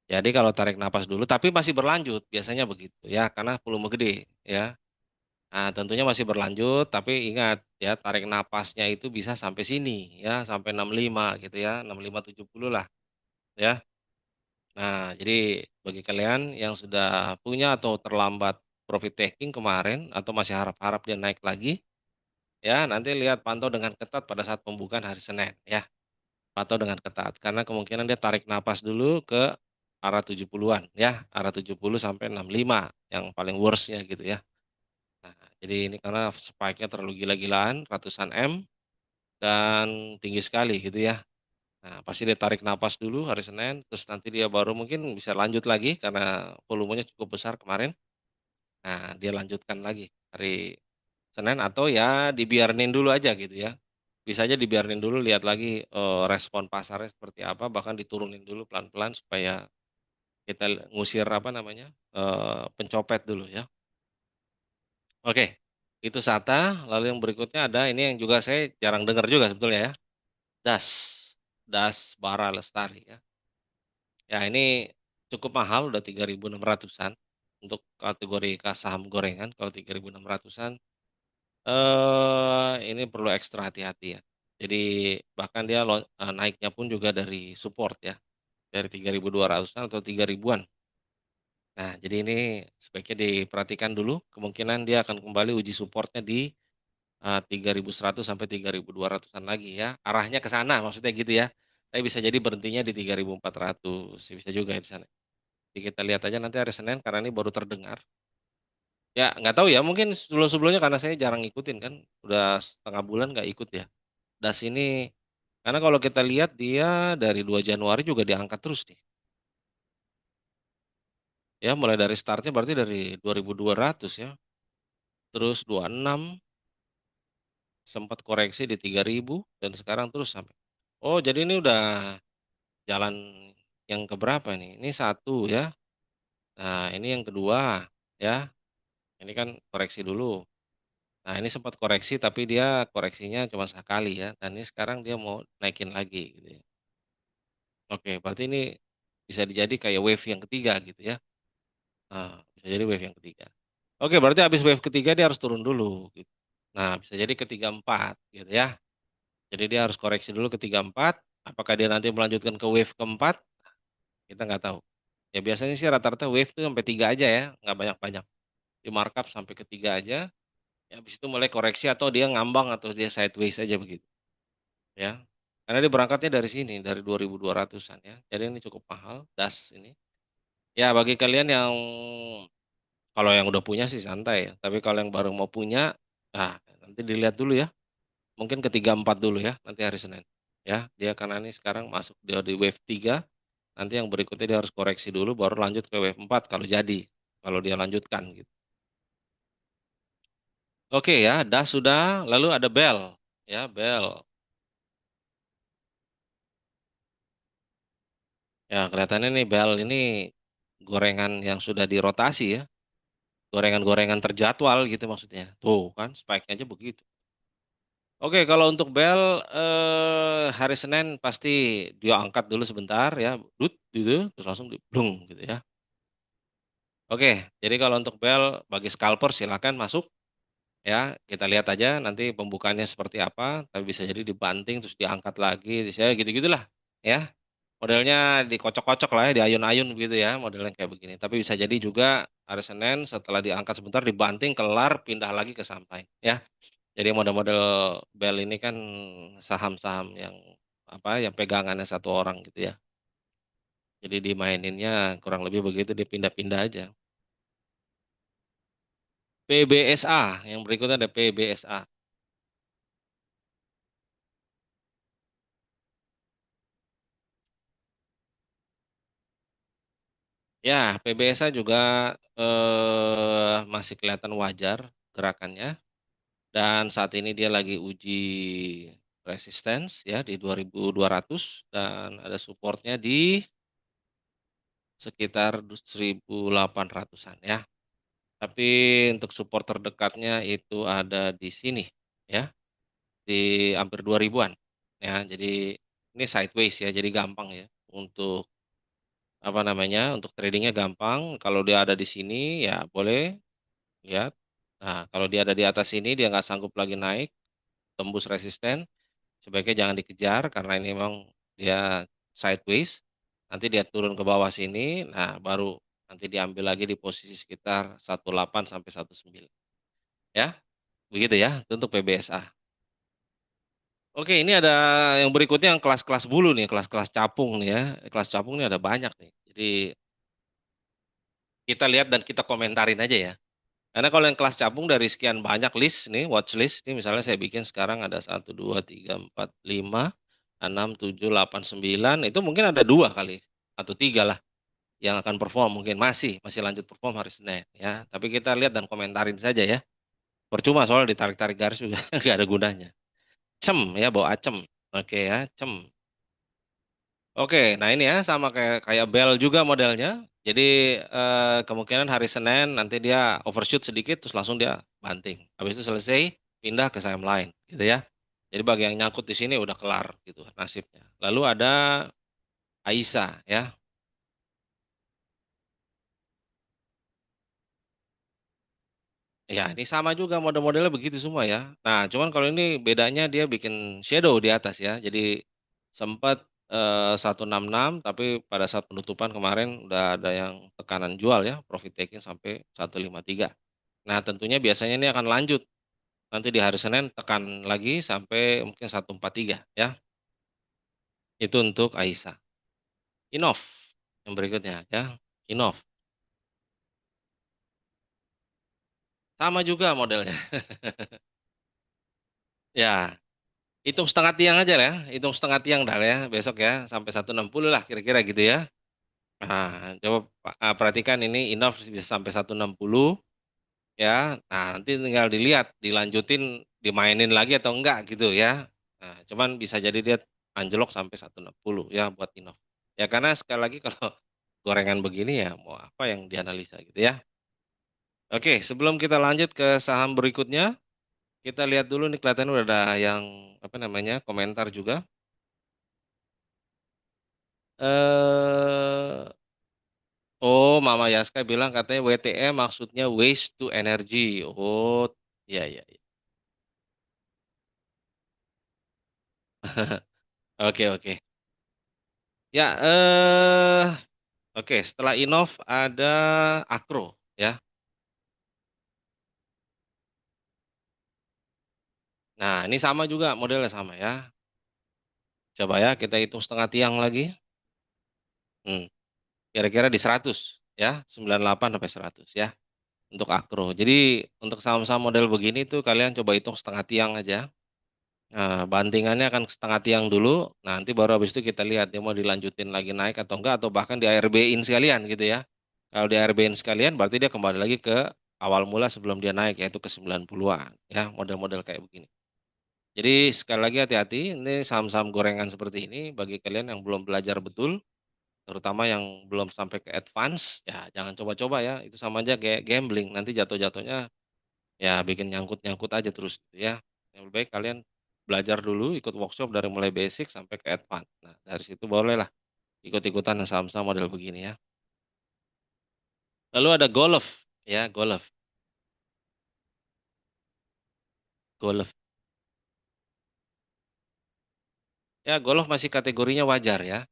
Speaker 1: Jadi kalau tarik napas dulu, tapi masih berlanjut, biasanya begitu ya, karena volume gede ya. Nah, tentunya masih berlanjut, tapi ingat ya, tarik napasnya itu bisa sampai sini ya, sampai 65 gitu ya, 65 70 lah ya. Nah, jadi bagi kalian yang sudah punya atau terlambat profit taking kemarin atau masih harap-harap dia naik lagi, ya nanti lihat pantau dengan ketat pada saat pembukaan hari Senin ya. Pantau dengan ketat karena kemungkinan dia tarik napas dulu ke arah 70-an ya, arah 70 sampai 65 yang paling worst-nya gitu ya. Nah, jadi ini karena spike-nya terlalu gila-gilaan, ratusan M dan tinggi sekali gitu ya. Nah, pasti dia tarik napas dulu hari Senin, terus nanti dia baru mungkin bisa lanjut lagi karena volumenya cukup besar kemarin. Nah, dia lanjutkan lagi hari Senin atau ya dibiarin dulu aja gitu ya. Bisa aja dibiarin dulu lihat lagi, respon pasarnya seperti apa, bahkan diturunin dulu pelan-pelan supaya kita ngusir apa namanya, pencopet dulu ya. Oke, itu SATA, lalu yang berikutnya ada ini yang juga saya jarang dengar juga sebetulnya ya, DAS, DAS Bara Lestari ya. Ya ini cukup mahal udah 3.600-an untuk kategori saham gorengan kalau 3.600-an, ini perlu ekstra hati-hati ya. Jadi bahkan dia naiknya pun juga dari support ya, dari 3.200-an atau 3.000-an. Nah jadi ini sebaiknya diperhatikan dulu, kemungkinan dia akan kembali uji supportnya di 3.100 sampai 3.200-an lagi ya, arahnya ke sana maksudnya gitu ya. Tapi bisa jadi berhentinya di 3.400, bisa juga ya di sana. Jadi kita lihat aja nanti hari Senin karena ini baru terdengar. Ya nggak tahu ya mungkin sebelum-sebelumnya karena saya jarang ngikutin kan, udah setengah bulan nggak ikut ya. Das ini karena kalau kita lihat dia dari 2 Januari juga diangkat terus nih, ya mulai dari startnya berarti dari 2.200 ya, terus 26 sempat koreksi di 3.000 dan sekarang terus sampai oh jadi ini udah jalan yang keberapa nih? Ini satu ya. Nah, ini yang kedua ya. Ini kan koreksi dulu. Nah, ini sempat koreksi tapi dia koreksinya cuma sekali ya. Dan ini sekarang dia mau naikin lagi gitu ya. Oke, berarti ini bisa jadi kayak wave yang ketiga gitu ya. Bisa jadi wave yang ketiga. Oke, berarti habis wave ketiga dia harus turun dulu gitu. Nah, bisa jadi ketiga empat gitu ya. Jadi dia harus koreksi dulu ketiga empat. Apakah dia nanti melanjutkan ke wave keempat? Kita nggak tahu. Ya biasanya sih rata-rata wave tuh sampai 3 aja ya, nggak banyak-banyak. Di markup sampai ke 3 aja, ya habis itu mulai koreksi atau dia ngambang atau dia sideways aja begitu, ya. Karena dia berangkatnya dari sini, dari 2.200-an ya. Jadi ini cukup mahal das ini. Ya bagi kalian yang kalau yang udah punya sih santai ya, tapi kalau yang baru mau punya, nah nanti dilihat dulu ya, mungkin ke 3 4 dulu ya, nanti hari Senin. Ya, dia karena ini sekarang masuk dia di wave 3. Nanti yang berikutnya dia harus koreksi dulu baru lanjut ke wave 4 kalau jadi, kalau dia lanjutkan gitu. Oke ya, das sudah, lalu ada bel, ya bel. Ya kelihatannya nih bel ini gorengan yang sudah dirotasi ya, gorengan-gorengan terjadwal gitu maksudnya. Tuh kan spike-nya aja begitu. Oke kalau untuk bel, hari Senin pasti dia angkat dulu sebentar ya, gitu, terus langsung gitu ya. Oke, jadi kalau untuk bel bagi scalper silakan masuk. Ya, kita lihat aja nanti pembukaannya seperti apa, tapi bisa jadi dibanting terus diangkat lagi, saya gitu-gitulah, ya. Modelnya dikocok-kocok lah ya, diayun-ayun begitu ya, modelnya kayak begini. Tapi bisa jadi juga hari Senin setelah diangkat sebentar dibanting, kelar, pindah lagi ke sampai, ya. Jadi model-model bel ini kan saham-saham yang, apa, yang pegangannya satu orang gitu ya. Jadi dimaininnya kurang lebih begitu, dipindah-pindah aja. PBSA, yang berikutnya ada PBSA. Ya, PBSA juga, masih kelihatan wajar gerakannya dan saat ini dia lagi uji resistance ya di 2.200 dan ada supportnya di sekitar 1.800-an ya. Tapi untuk support terdekatnya itu ada di sini ya, di hampir 2.000-an ya. Jadi ini sideways ya, jadi gampang ya untuk, apa namanya, untuk tradingnya gampang. Kalau dia ada di sini ya boleh lihat. Nah, kalau dia ada di atas sini, dia nggak sanggup lagi naik, tembus resisten, sebaiknya jangan dikejar karena ini memang dia sideways. Nanti dia turun ke bawah sini, nah baru nanti diambil lagi di posisi sekitar 18 sampai 19. Ya, begitu ya itu untuk PBSA. Oke, ini ada yang berikutnya yang kelas-kelas bulu nih, kelas-kelas capung nih ya. Kelas capung nih ada banyak nih. Jadi kita lihat dan kita komentarin aja ya. Karena kalau yang kelas cabung dari sekian banyak list nih, watch list nih misalnya saya bikin sekarang ada 1, 2, 3, 4, 5, 6, 7, 8, 9 itu mungkin ada 2 kali, atau 3 lah yang akan perform mungkin masih lanjut perform hari Senin ya. Tapi kita lihat dan komentarin saja ya. Percuma soal ditarik-tarik garis juga nggak ada gunanya. Cem ya, bau acem. Oke ya, cem. Oke, nah ini ya sama kayak kayak bel juga modelnya. Jadi kemungkinan hari Senin nanti dia overshoot sedikit terus langsung dia banting. Habis itu selesai pindah ke saham lain gitu ya. Jadi bagi yang nyangkut di sini udah kelar gitu nasibnya. Lalu ada Aisyah ya. Ya, ini sama juga model-modelnya begitu semua ya. Nah, cuman kalau ini bedanya dia bikin shadow di atas ya. Jadi sempat 166 tapi pada saat penutupan kemarin udah ada yang tekanan jual ya, profit taking sampai 153. Nah, tentunya biasanya ini akan lanjut. Nanti di hari Senin tekan lagi sampai mungkin 143 ya. Itu untuk Aisyah. Innov yang berikutnya ya. Innov. Sama juga modelnya. Ya, hitung setengah tiang aja lah ya, hitung setengah tiang dah lah ya, besok ya, sampai 160 lah kira-kira gitu ya. Nah, coba perhatikan ini Innov bisa sampai 160 ya. Nah, nanti tinggal dilihat, dilanjutin, dimainin lagi atau enggak gitu ya. Nah, cuman bisa jadi dia anjlok sampai 160 ya buat Innov. Ya karena sekali lagi kalau gorengan begini ya mau apa yang dianalisa gitu ya. Oke, sebelum kita lanjut ke saham berikutnya, kita lihat dulu nih kelihatannya udah ada yang apa namanya komentar juga. Eh, oh, Mama Yaska bilang katanya WTE maksudnya waste to energy. Oh, iya iya. Iya. Oke oke. Ya, oke. Setelah Innov ada Akro, ya. Nah, ini sama juga modelnya sama ya. Coba ya kita hitung setengah tiang lagi. Hmm, kira-kira di 100 ya, 98 sampai 100 ya untuk Akro. Jadi untuk saham-saham model begini tuh kalian coba hitung setengah tiang aja. Nah, bantingannya akan setengah tiang dulu, nah, nanti baru habis itu kita lihat dia mau dilanjutin lagi naik atau enggak, atau bahkan di ARB-in sekalian gitu ya. Kalau di ARB-in sekalian berarti dia kembali lagi ke awal mula sebelum dia naik, yaitu ke 90-an, ya, model-model kayak begini. Jadi sekali lagi hati-hati, ini saham-saham gorengan seperti ini, bagi kalian yang belum belajar betul, terutama yang belum sampai ke advance, ya jangan coba-coba ya, itu sama aja kayak gambling, nanti jatuh-jatuhnya ya bikin nyangkut-nyangkut aja terus gitu ya. Yang lebih baik kalian belajar dulu, ikut workshop dari mulai basic sampai ke advance. Nah, dari situ bolehlah ikut-ikutan yang saham-saham model begini ya. Lalu ada golf, ya golf, golf. Ya golf masih kategorinya wajar ya.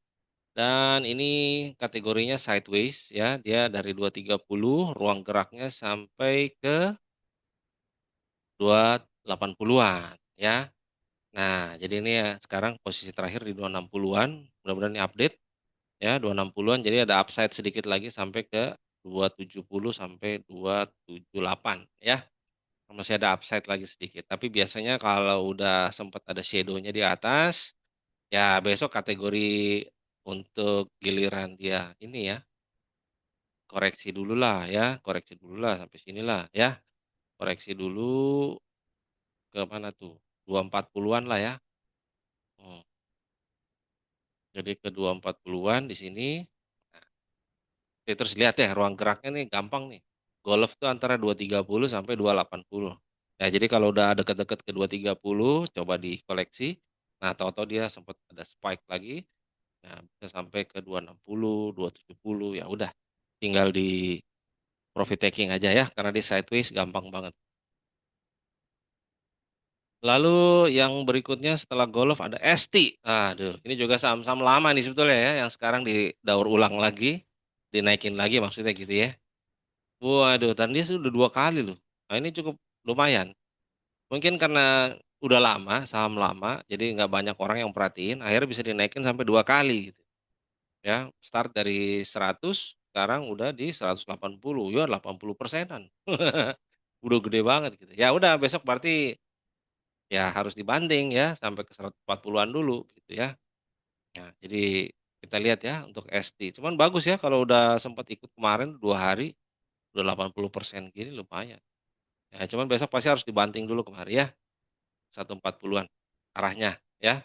Speaker 1: Dan ini kategorinya sideways ya, dia dari 230 ruang geraknya sampai ke 280-an ya. Nah, jadi ini ya sekarang posisi terakhir di 260-an, mudah-mudahan ini update. Ya 260-an jadi ada upside sedikit lagi sampai ke 270 sampai 278 ya. Masih ada upside lagi sedikit. Tapi biasanya kalau udah sempat ada shadow-nya di atas, ya besok kategori untuk giliran dia ini ya, koreksi dulu lah ya, koreksi dulu lah sampai sinilah ya. Koreksi dulu ke mana tuh? 240-an lah ya. Hmm, jadi ke 240-an di sini. Oke, terus lihat ya ruang geraknya nih gampang nih. Golf tuh antara 230 sampai 280. Ya, jadi kalau udah deket-deket ke 230 coba dikoleksi. Nah, tahu-tahu dia sempat ada spike lagi. Nah, bisa sampai ke 260, 270 ya udah. Tinggal di profit taking aja ya karena di sideways gampang banget. Lalu yang berikutnya setelah Golf ada ST. Aduh, ini juga saham-saham lama nih sebetulnya ya yang sekarang didaur ulang lagi, dinaikin lagi maksudnya gitu ya. Waduh, dan dia sudah 2 kali loh. Nah, ini cukup lumayan. Mungkin karena udah lama, saham lama, jadi nggak banyak orang yang perhatiin, akhirnya bisa dinaikin sampai 2 kali gitu, ya. Start dari 100, sekarang udah di 180, ya 80%-an. Udah gede banget gitu. Ya udah besok berarti ya harus dibanting ya, sampai ke 140-an dulu gitu ya. Nah, jadi kita lihat ya untuk ST. Cuman bagus ya kalau udah sempat ikut kemarin 2 hari, udah 80% gini lumayan. Ya cuman besok pasti harus dibanting dulu kemari ya, 140-an. arahnya ya.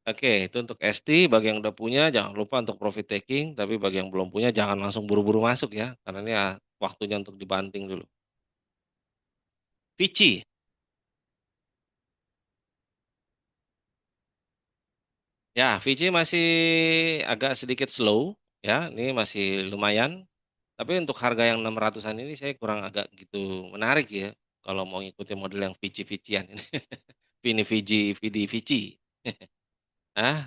Speaker 1: Oke, itu untuk ST bagi yang udah punya jangan lupa untuk profit taking, tapi bagi yang belum punya jangan langsung buru-buru masuk ya, karena ini ya waktunya untuk dibanting dulu. Vici, ya Vici masih agak sedikit slow ya, ini masih lumayan. Tapi untuk harga yang 600-an ini saya kurang agak gitu menarik ya, kalau mau ngikutin model yang Vici-Vician ini. Vini Vici, Vidi Vici.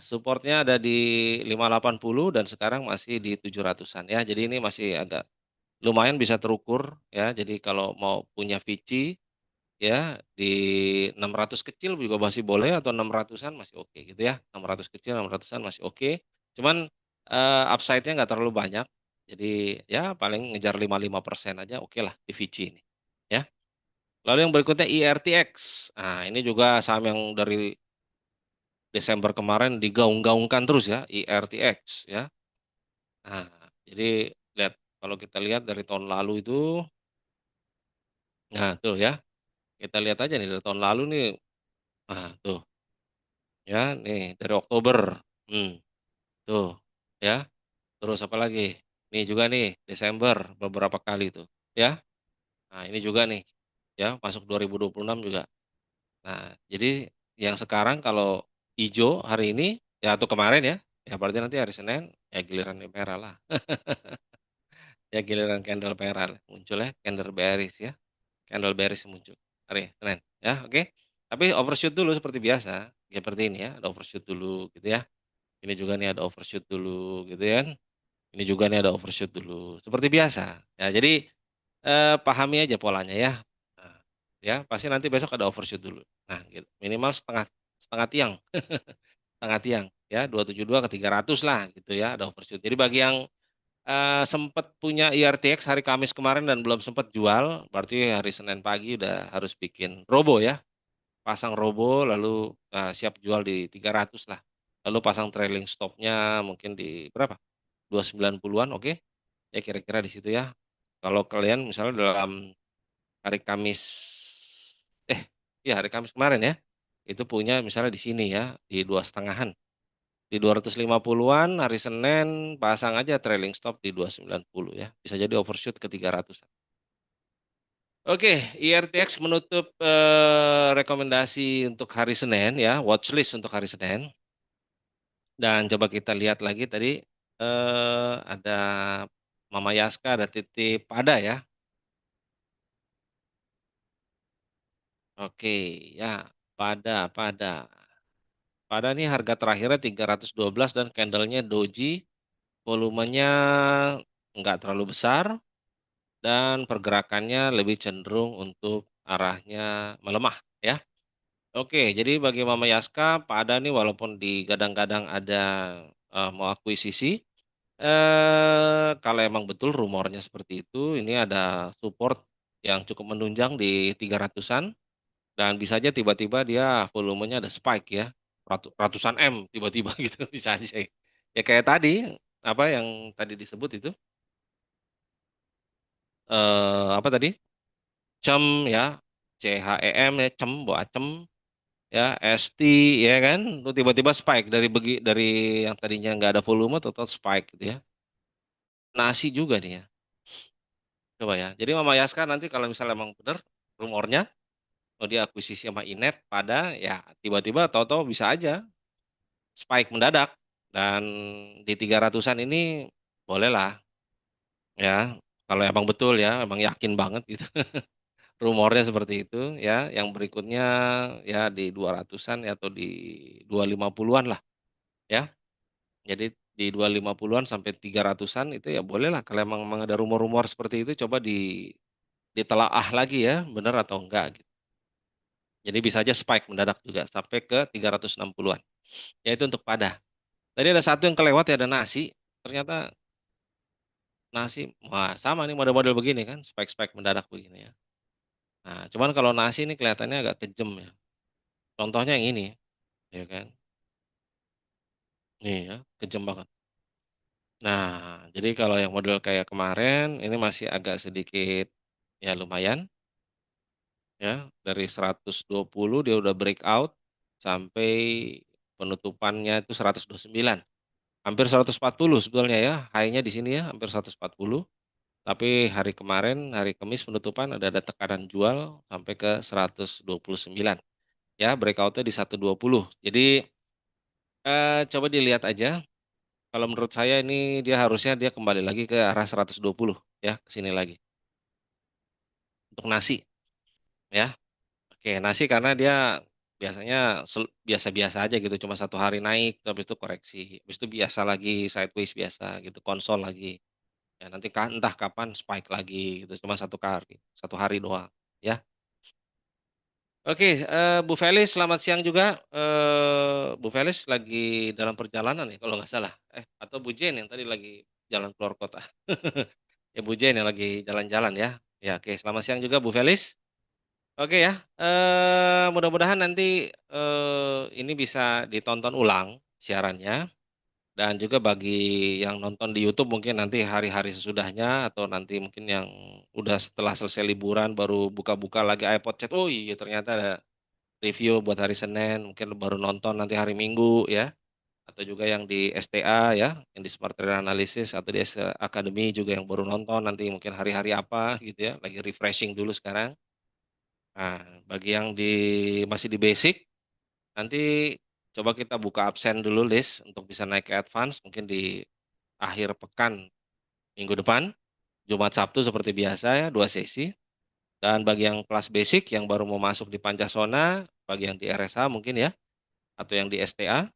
Speaker 1: Supportnya ada di 580 dan sekarang masih di 700-an ya. Jadi ini masih agak lumayan bisa terukur ya. Jadi kalau mau punya Vici ya di 600 kecil juga masih boleh atau 600-an masih oke gitu ya. 600 kecil 600-an masih oke. Cuman upside-nya nggak terlalu banyak. Jadi ya paling ngejar 55% aja oke lah di Vici ini. Ya. Lalu yang berikutnya IRTX. Nah, ini juga saham yang dari Desember kemarin digaung-gaungkan terus ya, IRTX ya. Nah, jadi lihat kalau kita lihat dari tahun lalu itu, nah tuh ya, kita lihat aja nih dari tahun lalu nih, nah tuh ya, nih dari Oktober, hmm, tuh ya, terus apa lagi? Nih juga nih Desember beberapa kali tuh ya. Nah ini juga nih ya masuk 2026 juga. Nah jadi yang sekarang kalau hijau hari ini ya atau kemarin ya berarti nanti hari Senin ya giliran merah lah. Ya giliran candle merah muncul ya, candle bearish ya. Candle bearish muncul hari Senin ya, oke. Tapi overshoot dulu seperti biasa, seperti ini ya, ada overshoot dulu gitu ya. Ini juga nih ada overshoot dulu gitu kan. Ini juga nih ada overshoot dulu seperti biasa. Ya jadi pahami aja polanya ya. Nah, ya pasti nanti besok ada overshoot dulu. Nah, gitu. Minimal setengah setengah tiang, setengah tiang ya 272 ke 300 lah gitu ya ada overshoot. Jadi bagi yang sempet punya IRTX hari Kamis kemarin dan belum sempat jual, berarti hari Senin pagi udah harus bikin robo ya, pasang robo lalu, siap jual di 300 lah. Lalu pasang trailing stopnya mungkin di berapa? 290-an oke, ya kira-kira di situ ya. Kalau kalian misalnya dalam hari Kamis eh, iya hari Kamis kemarin ya, itu punya misalnya di sini ya, di 2,5-an. Di 250-an hari Senin pasang aja trailing stop di 290 ya. Bisa jadi overshoot ke 300. Oke, IRTX menutup rekomendasi untuk hari Senin ya, watchlist untuk hari Senin. Dan coba kita lihat lagi tadi ada Mama Yaska, ada titip Pada ya. Oke, ya Pada. Pada nih harga terakhirnya 312 dan candlenya doji, volumenya nggak terlalu besar. Dan pergerakannya lebih cenderung untuk arahnya melemah ya. Oke, jadi bagi Mama Yaska, Pak Ada nih walaupun digadang-gadang ada mau akuisisi, kalau emang betul rumornya seperti itu, ini ada support yang cukup menunjang di 300-an dan bisa aja tiba-tiba dia volumenya ada spike ya, ratusan M tiba-tiba gitu bisa aja. Ya kayak tadi apa yang tadi disebut itu apa tadi? Cem ya, CHEM ya, cem, boacem ya, ST ya kan, lu tiba-tiba spike dari yang tadinya nggak ada volume total spike gitu ya. Nasi juga nih ya, coba ya. Jadi Mama Yaska nanti kalau misalnya emang bener rumornya mau diakuisisi sama Inet pada ya tiba-tiba tahu-tahu bisa aja spike mendadak dan di 300-an ini bolehlah ya kalau emang betul ya, emang yakin banget gitu. Rumornya seperti itu ya, yang berikutnya ya di 200-an ya atau di 250-an lah ya. Jadi di 250-an sampai 300-an itu ya bolehlah kalau emang ada rumor-rumor seperti itu coba ditelaah lagi ya, benar atau enggak gitu. Jadi bisa aja spike mendadak juga sampai ke 360-an. Ya itu untuk pada. Tadi ada satu yang kelewat ya ada nasi. Ternyata nasi wah sama nih model-model begini kan, spike-spike mendadak begini ya. Nah, cuman kalau nasi ini kelihatannya agak kejem ya. Contohnya yang ini ya kan. Nih ya, kejam banget. Nah, jadi kalau yang model kayak kemarin ini masih agak sedikit ya lumayan ya dari 120 dia udah breakout sampai penutupannya itu 129. Hampir 140 sebetulnya ya, high-nya di sini ya, hampir 140. Tapi hari kemarin, hari Kamis penutupan ada tekanan jual sampai ke 129. Ya, breakout-nya di 120. Jadi coba dilihat aja. Kalau menurut saya ini dia harusnya kembali lagi ke arah 120 ya, ke sini lagi. Untuk nasi ya. Oke, nasi karena dia biasanya biasa-biasa aja gitu, cuma 1 hari naik, habis itu koreksi, habis itu biasa lagi sideways biasa gitu, konsol lagi. Ya nanti entah kapan spike lagi gitu, cuma 1 hari doang, ya. Oke, Bu Felis selamat siang juga, Bu Felis lagi dalam perjalanan ya kalau nggak salah? Atau Bu Jen yang tadi lagi jalan keluar kota? Ya Bu Jen yang lagi jalan-jalan ya? Ya oke, selamat siang juga Bu Felis. Oke ya, mudah-mudahan nanti, ini bisa ditonton ulang siarannya, dan juga bagi yang nonton di YouTube mungkin nanti hari-hari sesudahnya atau nanti mungkin yang udah setelah selesai liburan baru buka-buka lagi iPod Chat, "Oh iya ternyata ada review buat hari Senin," mungkin baru nonton nanti hari Minggu ya, atau juga yang di STA ya, yang di Smart Trader Analysis atau di STA Academy juga yang baru nonton nanti mungkin hari-hari apa gitu ya, lagi refreshing dulu sekarang. Nah, bagi yang masih di basic, nanti coba kita buka absen dulu list untuk bisa naik ke advance mungkin di akhir pekan minggu depan, Jumat Sabtu seperti biasa ya, 2 sesi. Dan bagi yang kelas basic yang baru mau masuk di Pancasona, bagi yang di RSH mungkin ya, atau yang di STA,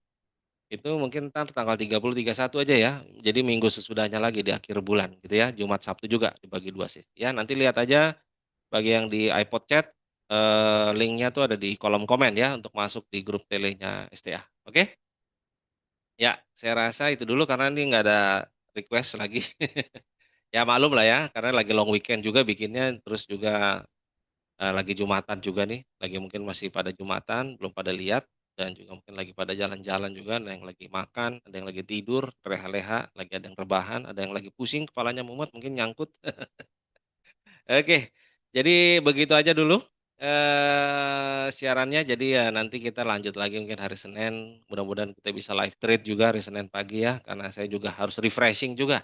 Speaker 1: itu mungkin entar tanggal 30, 31 aja ya. Jadi minggu sesudahnya lagi di akhir bulan gitu ya, Jumat Sabtu juga dibagi 2 sesi. Ya nanti lihat aja bagi yang di iPod Chat, link tuh ada di kolom komen ya untuk masuk di grup telenya STA, oke? Ya, saya rasa itu dulu karena ini nggak ada request lagi. Ya maklum lah ya, karena lagi long weekend juga bikinnya, terus juga, lagi Jumatan juga nih, lagi mungkin masih pada Jumatan, belum pada lihat, dan juga mungkin lagi pada jalan-jalan juga, ada yang lagi makan, ada yang lagi tidur, leha-leha, lagi ada yang rebahan, ada yang lagi pusing, kepalanya mumet, mungkin nyangkut. Oke, jadi begitu aja dulu, siarannya. Jadi ya nanti kita lanjut lagi mungkin hari Senin, mudah-mudahan kita bisa live trade juga hari Senin pagi ya, karena saya juga harus refreshing juga.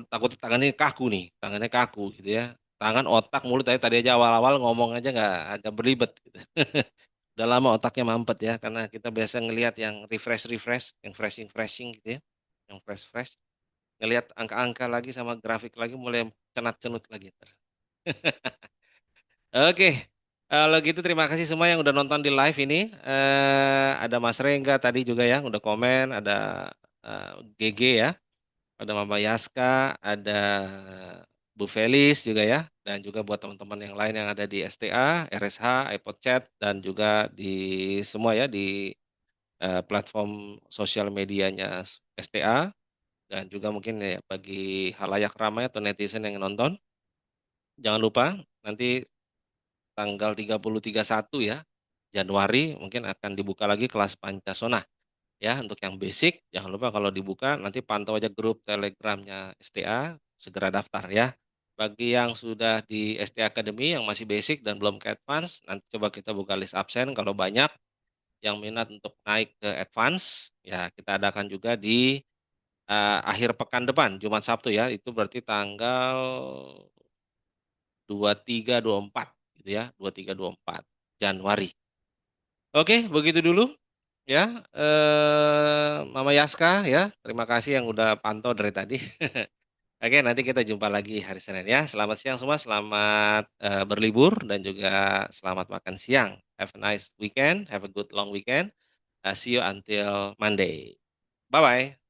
Speaker 1: Takut tangannya kaku nih, tangannya kaku gitu ya. Tangan, otak, mulut tadi aja awal-awal ngomong aja nggak agak berlibet gitu. Udah lama otaknya mampet ya, karena kita biasa ngelihat yang refresh-refresh, yang freshing-freshing gitu ya, yang fresh-fresh. Ngelihat angka-angka lagi sama grafik lagi mulai cenat-cenut lagi entar. Oke, kalau gitu terima kasih semua yang udah nonton di live ini. Ada Mas Rengga tadi juga ya, udah komen, ada GG ya, ada Mama Yaska, ada Bu Felis juga ya, dan juga buat teman-teman yang lain yang ada di STA, RSH, iPod Chat, dan juga di semua ya di platform sosial medianya STA, dan juga mungkin ya bagi halayak ramai atau netizen yang nonton, jangan lupa nanti tanggal 30, 31 ya, Januari mungkin akan dibuka lagi kelas Pancasona ya untuk yang basic. Jangan lupa kalau dibuka nanti pantau aja grup Telegramnya STA, segera daftar ya. Bagi yang sudah di STA Academy yang masih basic dan belum ke advance, nanti coba kita buka list absen kalau banyak yang minat untuk naik ke advance, ya kita adakan juga di akhir pekan depan, Jumat Sabtu ya, itu berarti tanggal 23, 24 gitu ya, 23, 24 Januari. Oke, begitu dulu ya, Mama Yaska ya, terima kasih yang udah pantau dari tadi. Oke, nanti kita jumpa lagi hari Senin ya. Selamat siang semua, selamat, berlibur dan juga selamat makan siang. Have a nice weekend, have a good long weekend. See you until Monday. Bye-bye.